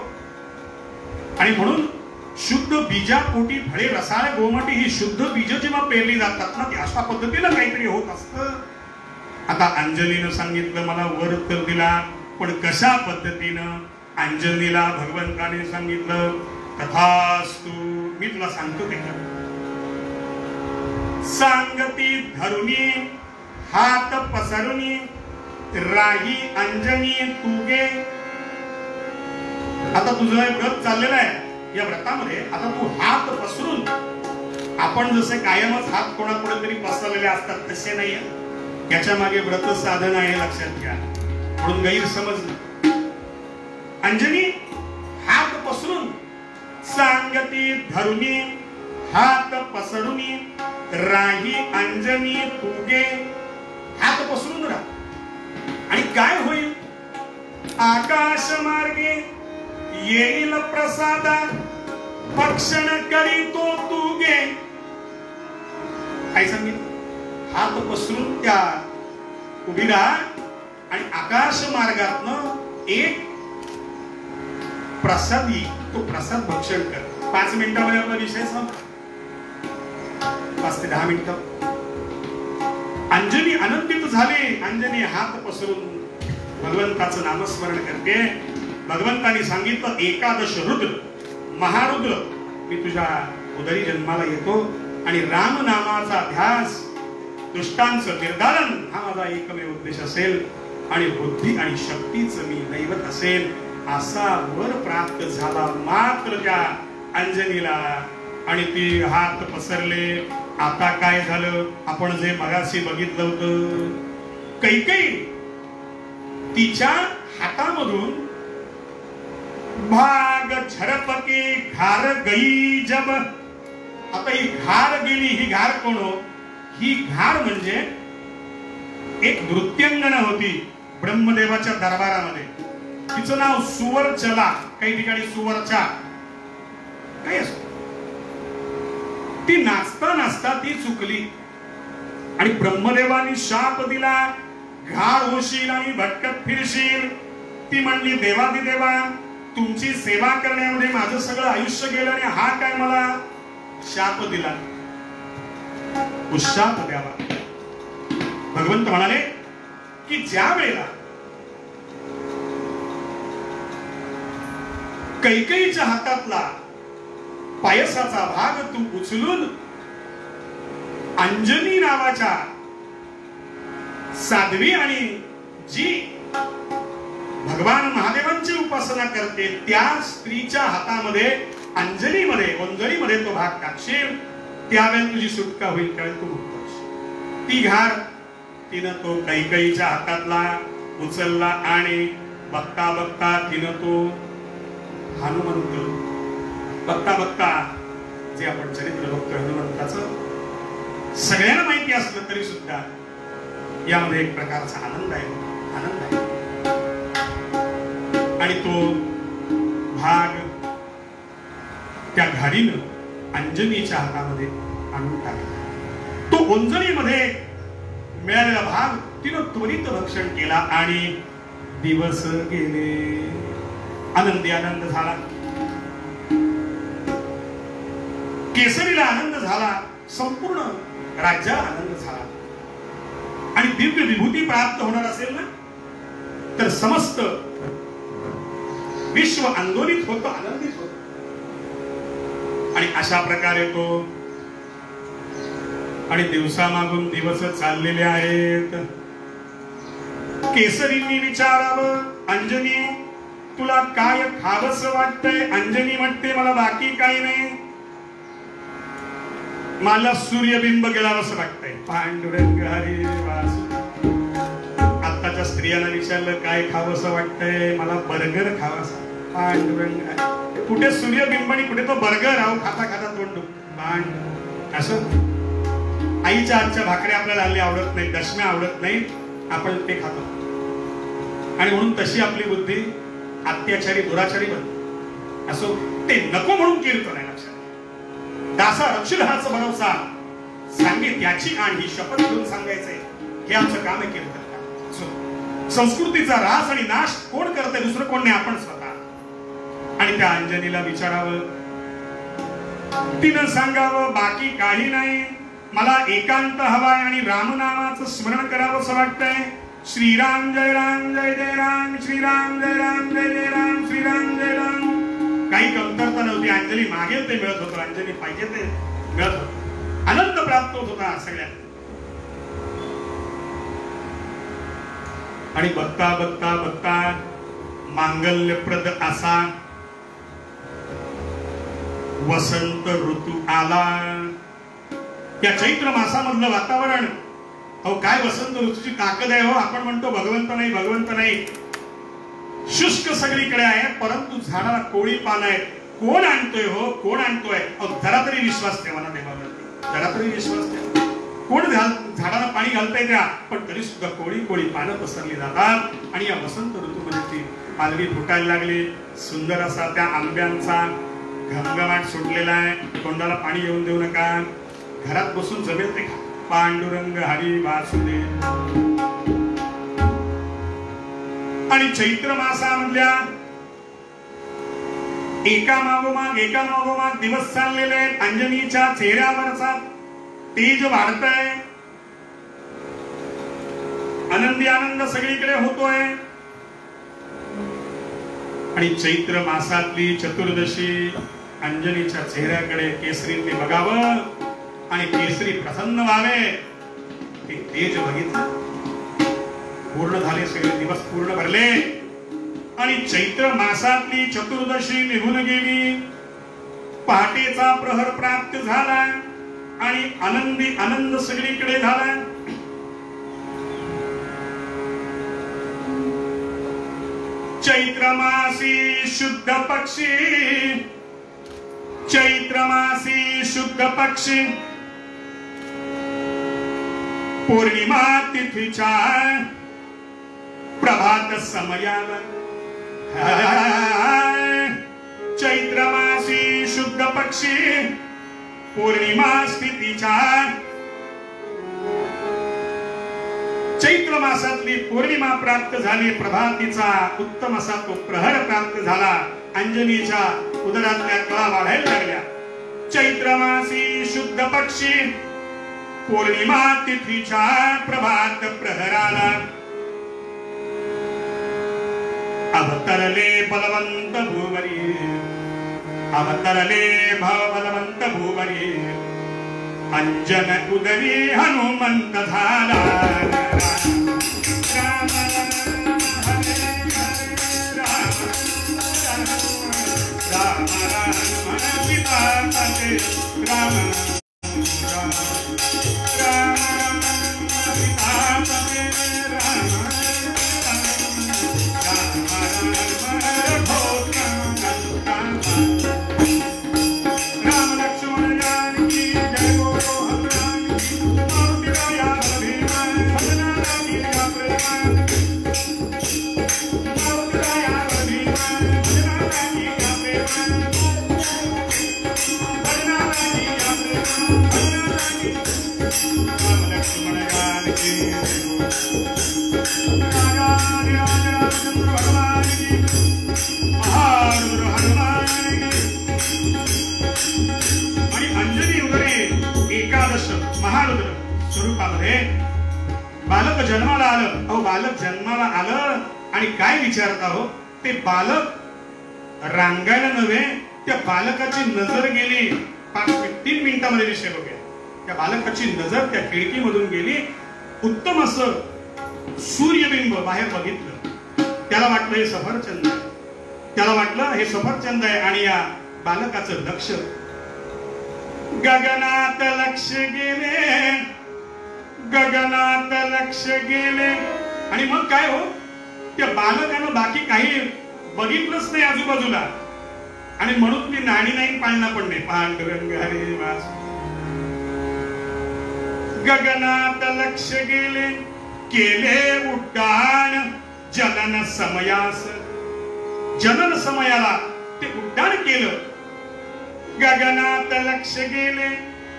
आणि म्हणून शुद्ध बीजापोटी फळे रसाळ गोमटी, ही शुद्ध बीज जेव्हा पेरली जातात ना, ती अशा पद्धतीनं काहीतरी होत असतं. आता अंजनीनं सांगितलं मला वर तर दिला, पण कशा पद्धतीनं? अंजनीला भगवंताने सांगितलं तथास्तु, मी तुला सांगतो ते कर. सांगती धरुनी हात पसरुनी, राही अंजनी तुगे. आता तुझं व्रत चाललेलं आहे, या व्रतामध्ये आता तू हात पसरून, आपण जसे कायमच हात कोणापुढे तरी पसरलेले असतात तसे नाही, याच्या मागे व्रत साधन आहे, लक्षात घ्या. म्हणून गैरसमज. अंजनी हात पसरून, सांगती धरुनी हात पसरुनी, राही अंजनी तुगे. हात पसरून राहा आणि काय होईल? आकाश मार्गे येईल प्रसादा, भक्षण करीतो तुगे. काय सांगितलं? हात पसरून त्या उभी राहा आणि आकाश मार्गातनं एक प्रसाद येईल, तो प्रसाद भक्षण कर. 5 मिनिटांमध्ये आपला विषय संपला. 5 ते 10 मिनिटं. अंजनी आनंदित झाली. अंजनी हात पसरून भगवंताचं नामस्मरण करते. भगवंतानी सांगितलं एकादश रुद्र महारुद्र मी तुझ्या उदरी जन्माला येतो आणि राम नामाचा ध्यास, दुष्टांचं निर्धारण हा माझा एकमेव उद्देश असेल आणि बुद्धी आणि शक्तीचं मी दैवत असेल. असा वर प्राप्त झाला मात्र त्या अंजनीला आणि ती हात पसरले. आता काय झालं? आपण जे मगाशी बघितलं होतं, कैकेयी तिच्या हातामधून भाग झरपके घार गई जब. आता ही घार गेली, ही घार कोण हो? ही घार म्हणजे एक नृत्यांगना होती ब्रह्मदेवाच्या दरबारामध्ये. तिचं नाव सुवरचला, काही ठिकाणी सुवरचा, काही असो. ती नाचता नाचता ती चुकली आणि ब्रह्मदेवानी शाप दिला, घार होशील आणि भटकत फिरशील. ती म्हणली, देवादिदेवा, तुमची सेवा करण्यामध्ये माझं सगळं आयुष्य गेलं आणि हा काय मला शाप दिला, शाप द्यावा. भगवंत म्हणाले की ज्या वेळेला कैकेयीच्या हातातला पायसाचा भाग तू उचलून अंजनी नावाच्या साध्वी आणि जी भगवान महादेवांची उपासना करते त्या स्त्रीच्या हातामध्ये, अंजलीमध्ये, ओंजळीमध्ये तो भाग टाकशील, त्यावेळेला तुझी सुटका होईल, त्यावेळेला तू मुक्त होशील. ती घार तिनं तो कैकेयीच्या हातातला उचलला आणि बघता बघता तिनं तो हनुमंत, बघता बघता जे आपण चरित्र बघतो हनुमंताचं, सगळ्यांना माहिती असलं तरी सुद्धा यामध्ये एक प्रकारचा आनंद आहे, आनंद आहे. आणि तो भाग त्या घारीनं अंजनीच्या हातामध्ये आणून टाकला. तो ओंजळीमध्ये मिळालेला भाग तिनं त्वरित भक्षण केला आणि दिवस गेले. आनंदी आनंद झाला, केसरीला आनंद झाला, संपूर्ण राज्याला आनंद झाला. आणि दिव्य विभूती प्राप्त होणार असेल ना, तर समस्त विश्व आंदोलित होतं, आनंदित होतं. आणि अशा प्रकारे तो, आणि दिवसामागून दिवस चाललेले आहेत. केसरींनी विचारावं, अंजनी तुला काय खावंस वाटतंय? अंजनी म्हणते, मला बाकी काही नाही, मला सूर्यबिंब गेलावंसं वाटतंय. पांडुरंग हरी वासुदेव. आताच्या स्त्रियांना विचारलं काय खावंसं वाटतंय? मला बर्गर खावासा. पांडुरंग, कुठे सूर्यबिंब आणि कुठे तो बर्गर, आहो खाता खाता तोंड पांड. असं आईच्या हातच्या भाकऱ्या आपल्याला हल्ली आवडत नाही, दशम्या आवडत नाही, आपण ते खातो. आणि म्हणून तशी आपली बुद्धी अत्याचारी दुराचारी बनते. असो, ते नको म्हणून कीर्तन आहे. लक्षात, दासा रक्षिल हाच भरोसा, सांगित याची आण ही शपथ घेऊन सांगायचंय, हे आमचं काम आहे कीर्तन. संस्कृतीचा ऱ्हास आणि नाश कोण करते? दुसरं कोण नाही, आपण स्वतः. आणि त्या अंजनीला विचारावं, तिनं सांगावं बाकी काही नाही, मला एकांत हवाय आणि रामनामाचं स्मरण करावं असं वाटतंय. श्रीराम जय राम जय जय राम, श्रीराम जय राम जय जय राम, श्रीराम जय राम. काही कमतरता नव्हती. अंजली मागेल ते मिळत होतं, अंजली पाहिजे ते मिळत होतं, आनंद प्राप्त होत होता सगळ्यात. आणि बघता बघता बघता मांगल्यप्रद असा वसंत ऋतू आला. या चैत्र मासामधलं वातावरण, अहो काय वसंत ऋतूची ताकद आहे हो. आपण म्हणतो भगवंत नाही, भगवंत नाही, शुष्क सगळीकडे आहे, परंतु झाडाला कोळी पान आहे. कोण आणतोय हो, कोण आणतोय? अहो जरा तरी विश्वास ठेवा ना देवावरती, जरा तरी विश्वास ठेवा. कोण झाडाला पाणी घालताय त्या, पण तरी सुद्धा कोळी कोळी पानं पसरली जातात. आणि या वसंत ऋतूमध्ये ती पालवी फुटायला लागली. सुंदर असा त्या आंब्यांचा घमघमाट सुटलेला आहे. तोंडाला पाणी येऊन देऊ नका, घरात बसून जमेल ते खा. पांडुरंग हरी वासुदेव. आणि चैत्र मासामधल्या एका मागोमाग दिवस चाललेले आहेत. अंजनीच्या चेहऱ्यावरचा तेज वाढतंय, आनंदी आनंद सगळीकडे होतोय. आणि चैत्र मासातली चतुर्दशी, अंजनीच्या चेहऱ्याकडे केसरींनी बघावं आणि केसरी प्रसन्न व्हावे. ते तेज बघितलं, पूर्ण झाले, सगळे दिवस पूर्ण भरले. आणि चैत्र मासातली चतुर्दशी निघून गेली. पहाटेचा प्रहर प्राप्त झाला आणि आनंदी आनंद सगळीकडे झाला. चैत्र मासी शुद्ध पक्षी, चैत्र मासी शुद्ध पक्षी, पौर्णिमा तिथीच्या प्रभात समयाला, चैत्र मासी शुद्ध पक्षी, पौर्णिमा स्थितीच्या, चैत्र मासातली पौर्णिमा प्राप्त झाली, प्रभातीचा उत्तम असा तो प्रहर प्राप्त झाला, अंजनीच्या उदरातल्या कळा वाढायला लागल्या. चैत्र मासी शुद्ध पक्षी, पौर्णिमा तिथीच्या प्रभात प्रहराला अवतरले बलवंत भूवरी, अवतरले बलवंत भूवरी, अंजन उदरी हनुमंत झाला. राम हरे राम राम सीतापते राम राम राम सीतापते राम राम लक्ष्मण जानकी जय बोलो हनुमान की, राया भीमा भजना रागिया प्रेमा, राया भीमा भजना रागिया प्रेमा, भजना रागिया प्रेमा, भजना रागिया राम लक्ष्मण जानकी राजा रामचंद्र भगवान की, महारुद्र हनुमान की. आणि अंजनी उदरे एकादश महारुद्र स्वरूपामध्ये बालक जन्माला आलं. अहो बालक जन्माला आलं आणि काय विचारता हो, ते बालक रांगायला नव्हे, त्या बालकाची नजर गेली 3 मिनिटांमध्ये विषय बघूया. त्या बालकाची नजर त्या खिडकीमधून गेली, उत्तम असं सूर्यबिंब बाहेर बघितलं. त्याला वाटलं हे सफरचंद आहे, त्याला वाटलं हे सफरचंद आहे. आणि या बालकाचं लक्ष गगनात लक्ष गेले, गगनात लक्ष गेले. आणि मग काय हो, त्या बालकानं बाकी काही बघितलंच नाही आजूबाजूला, आणि म्हणून ती नाणी नाही पाळणा पण नाही. पांडुरंग हरे वास. गगनात लक्ष गेले, केले उड्डाण जनन समयास, जनन समयाला ते उड्डाण केलं. गगनात लक्ष गेले,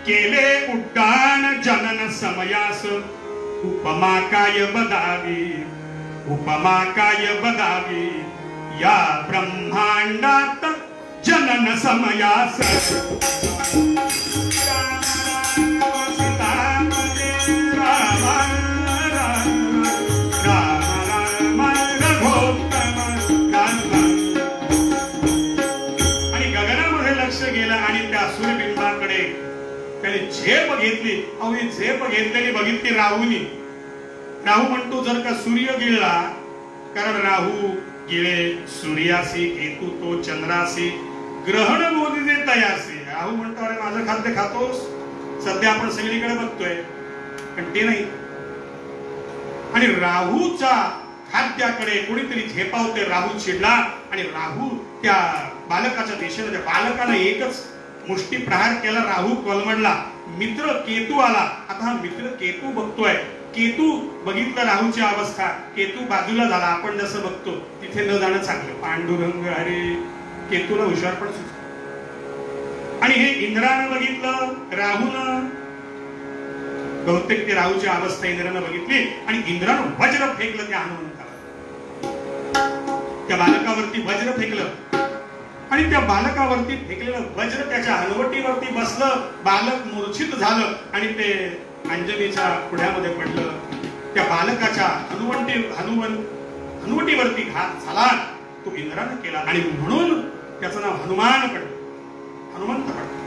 केले उड्डाण जनन समयास, उपमा काय बदावी, उपमा काय बदावी, या ब्रह्मांडात जनन समयास. सूर्यबिंबाकडे त्याने झेप घेतली. अहो ही झेप घेतलेली बघितली राहूनी. राहू म्हणतो जर का सूर्य गिळला, कारण राहू गिळे सूर्यासी, केतू तो चंद्रासी, ग्रहण मोदी तयासी. राहू म्हणतो अरे माझं खाद्य खातोस, सध्या आपण सगळीकडे बघतोय, पण ते नाही. आणि राहूच्या खाद्याकडे कोणीतरी झेपावते. राहू चिडला आणि राहू त्या बालकाच्या दिशेने, त्या बालकाला एकच मुष्टी प्रहार केला. राहू कोलमडला. मित्र केतू आला. आता हा मित्र केतू बघतोय. केतू बघितलं राहूची अवस्था, केतू बाजूला झाला. आपण जसं बघतो तिथे न जाणं चांगलं. पांडुरंग अरे, केतूला हुशार पण सुचलं. आणि हे इंद्रानं बघितलं, राहून बहुतेक ते राहूची अवस्था इंद्रानं बघितली आणि इंद्रानं वज्र फेकलं त्या हनुमंताला. त्या बालकावरती वज्र फेकलं आणि त्या बालकावरती फेकलेलं वज्र त्याच्या हनुवटीवरती बसलं. बालक मूर्छित झालं आणि ते अंजनीच्या पुढ्यामध्ये पडलं. त्या बालकाच्या हनुवटीवरती घात झाला. तो इंद्रानं केला आणि म्हणून त्याचं नाव हनुमान पडलं, हनुमंत पडलं.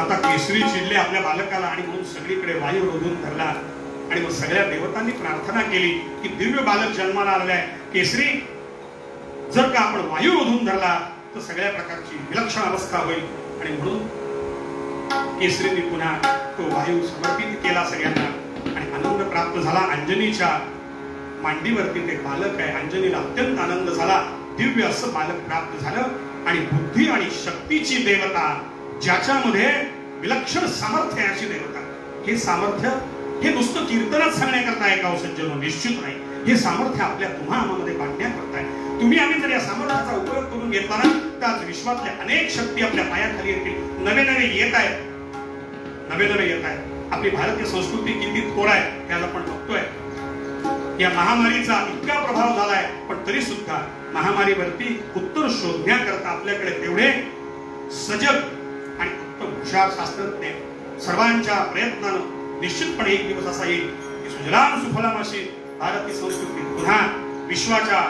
आता केसरी चिडले आपल्या बालकाला आणि म्हणून सगळीकडे वायू रोधून धरला. आणि मग सगळ्या देवतांनी प्रार्थना केली की दिव्य बालक जन्माला आलाय केसरी, जर का आपण वायू रोधून धरला तर सगळ्या प्रकारची विलक्षण अवस्था होईल. आणि म्हणून केसरीने पुन्हा तो वायू समर्पित केला सगळ्यांना आणि आनंद प्राप्त झाला. अंजनीच्या मांडीवरती ते बालक आहे. अंजनीला अत्यंत आनंद झाला. दिव्य असं बालक प्राप्त झालं. आणि बुद्धी आणि शक्तीची देवता, ज्याच्यामध्ये विलक्षण सामर्थ्य आहे अशी देवता. हे सामर्थ्य हे नुसतं कीर्तनात सांगण्याकरता आहे का सज्जनो? निश्चित नाही. हे सामर्थ्य आपल्या तुम्हा आम्हामध्ये बांधण्याकरता आहे. तुम्ही आम्ही जर या सामर्थ्याचा उपयोग करून घेतला ना तर आज विश्वातल्या अनेक शक्ती आपल्या पायाखाली येतील. नवे नवे येत आहेत, नवे नवे येत आहेत. आपली भारतीय संस्कृती किती थोड आहे हे आज आपण बघतोय. या महामारीचा इतका प्रभाव झालाय, पण तरी सुद्धा महामारीवरती उत्तर शोधण्याकरता आपल्याकडे तेवढे सजग आणि उत्तम हुशार शास्त्रज्ञ सर्वांच्या प्रयत्नानं निश्चितपणे एक दिवस असा येईल की सुजलाम सुफलाम अशी भारतीय संस्कृती पुन्हा विश्वाच्या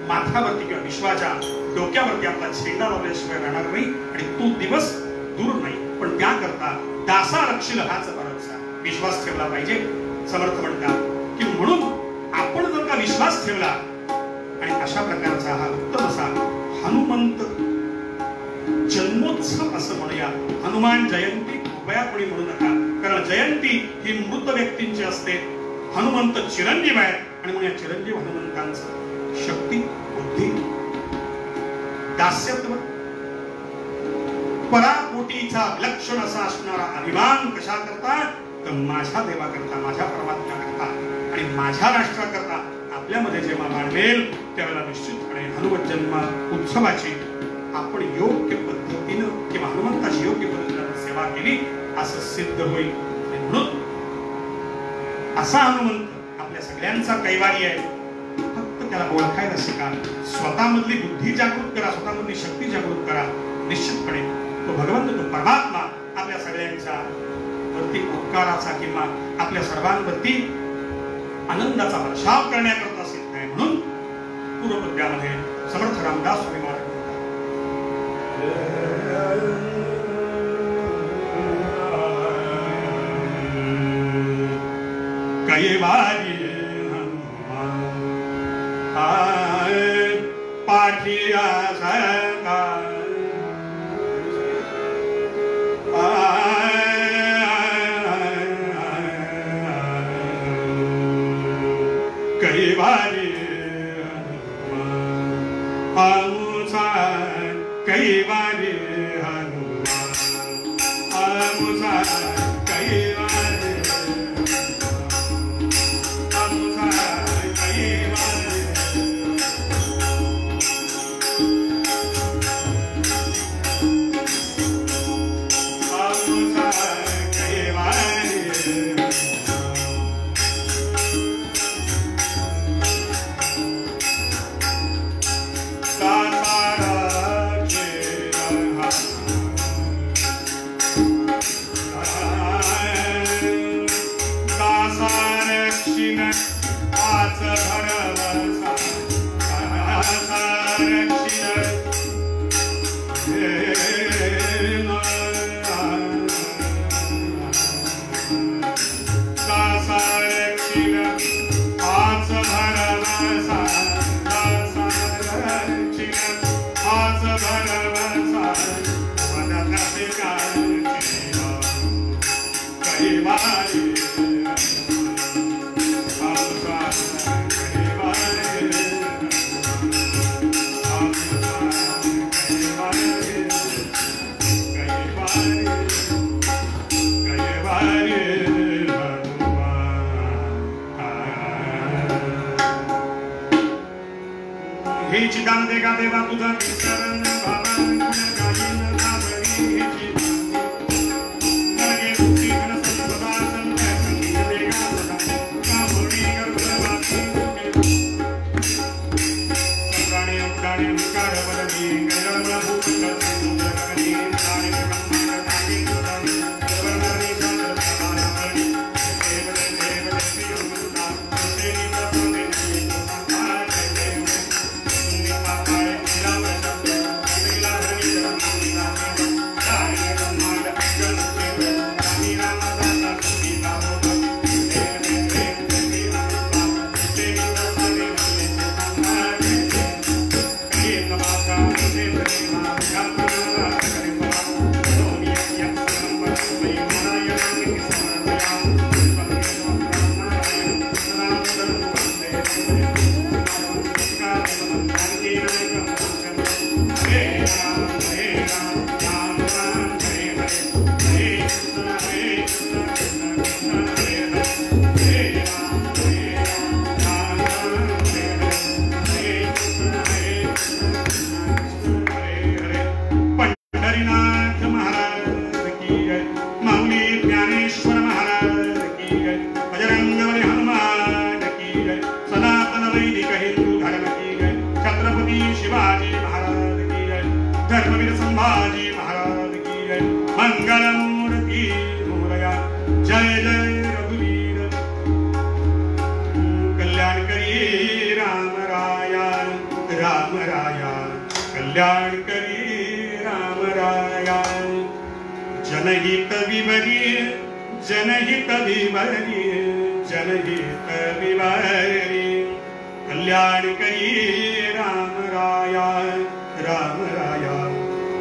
माथ्यावरती किंवा विश्वाच्या डोक्यावरती आपला झेंडा लावल्याशिवाय राहणार नाही. आणि तो दिवस दूर नाही. पण त्याकरता दासा रक्षील हाच भरोसा, विश्वास ठेवला पाहिजे. समर्थ म्हणतात की म्हणून आपण जर का विश्वास ठेवला आणि अशा प्रकारचा हा उत्तम असा हनुमंत जन्मोत्सव असं म्हणूया. हनुमान जयंती कृपया कोणी म्हणू नका, कारण जयंती ही मृत व्यक्तींची असते. हनुमंत चिरंजीव आहेत आणि म्हणून या चिरंजीव हनुमंतांचं शक्ती, बुद्धी, दास्यत्व, पराकोटीचा विलक्षण असा असणारा अभिमान कशा करता तर माझ्या देवाकरता, माझ्या परमात्म्याकरता आणि माझ्या राष्ट्राकरता आपल्यामध्ये जेव्हा बाळगेल त्यावेळेला निश्चितपणे हनुमत जन्म उत्सवाची आपण योग्य पद्धतीनं किंवा हनुमंताची योग्य पद्धतीनं सेवा केली असं सिद्ध होईल. म्हणून असा हनुमंत आपल्या सगळ्यांचा कैवारी आहे. फक्त त्याला ओळखायला शिका. स्वतःमधली बुद्धी जागृत करा, स्वतःमधली शक्ती जागृत करा. निश्चितपणे तो भगवंत, तो परमात्मा आपल्या सगळ्यांच्या वरती उपकाराचा किंवा आपल्या सर्वांवरती आनंदाचा वर्षाव करण्याकरता सिद्ध आहे. म्हणून पूर्वपद्यामध्ये समर्थ रामदास स्वामी महाराज कैवारी पाठिया कैवारी आमुसा कैवारी हनुमान आमुसा कैवारी आमुसा कैवारी आमुसा कैवारी हे चिदान देगा देवा तुझा विसरण भावन गायन नावरी हे चिदान मुक्ती घन संपदा संत संगीत देगा सदा कामोडी गर्भवासी सप्राणी उड्डाणी उकार वरदी गैरम भूत सुंदर करी दाने ब्रह्मांड दाने सुदान सर्वनारी चंद्र सदानमणि देव देव देव मुक्ता तेरी प्रसन्न कल्याण करी राम राया जनहित विवरी जनहित विवरी जनहित विवरी कल्याण करी राम राया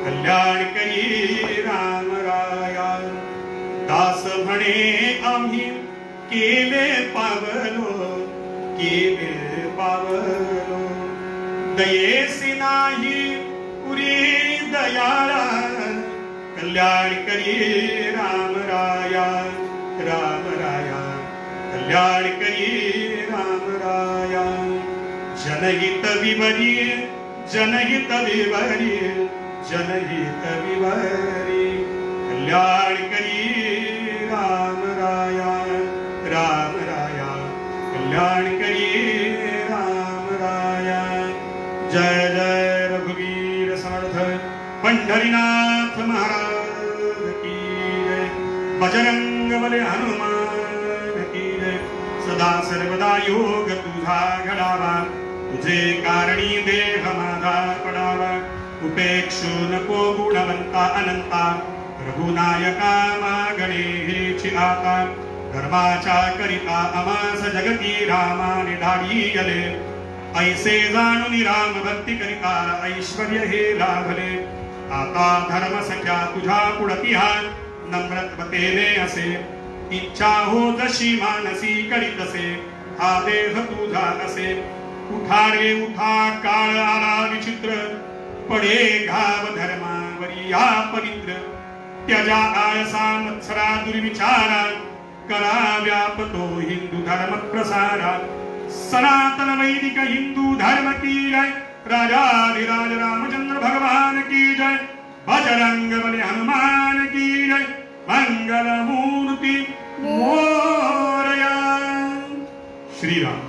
कल्याण करी राम राया दास म्हणे आम्ही केले पावलो दयेसी नाही पुरी दयाळा कल्याण करी राम राया कल्याण करी राम राया जनहित विवरी जनहित विवरी जनहित विवरी कल्याण करी राम राया कल्याण करी राम राया जय जय रघुवीर समर्थ पंढरीनाथ महाराज की जय बजरंग बली हनुमान की जय सदा सर्वदा योग तुझा घडावा तुझे कारणी देह माझा पडावा उपेक्षू नको गुणवंता अनंता रघुनायका मागणे हेची आता धर्माच्या करिता अमास जगती रामाने धाडी गेले ऐसे जाणून राम भक्ती करिता ऐश्वर्य हे लाभले आता धर्म सख्या तुझ्या पुढती हा नम्रत्वतेने असे इच्छा हो जशी मानसी करीतसे हा देह तुझा असे उठा रे उठा काळ आला विचित्र पडे घाव धर्मावरी या पवित्र त्याच्या आळसा मत्सरा दुर्विचारा करा व्यापतो हिंदू धर्म प्रसारा सनातन वैदिक हिंदू धर्म की जय राजाधिराज रामचंद्र भगवान की जय बजरंग बली हनुमान की जय मंगल मूर्ति मोरया श्रीराम।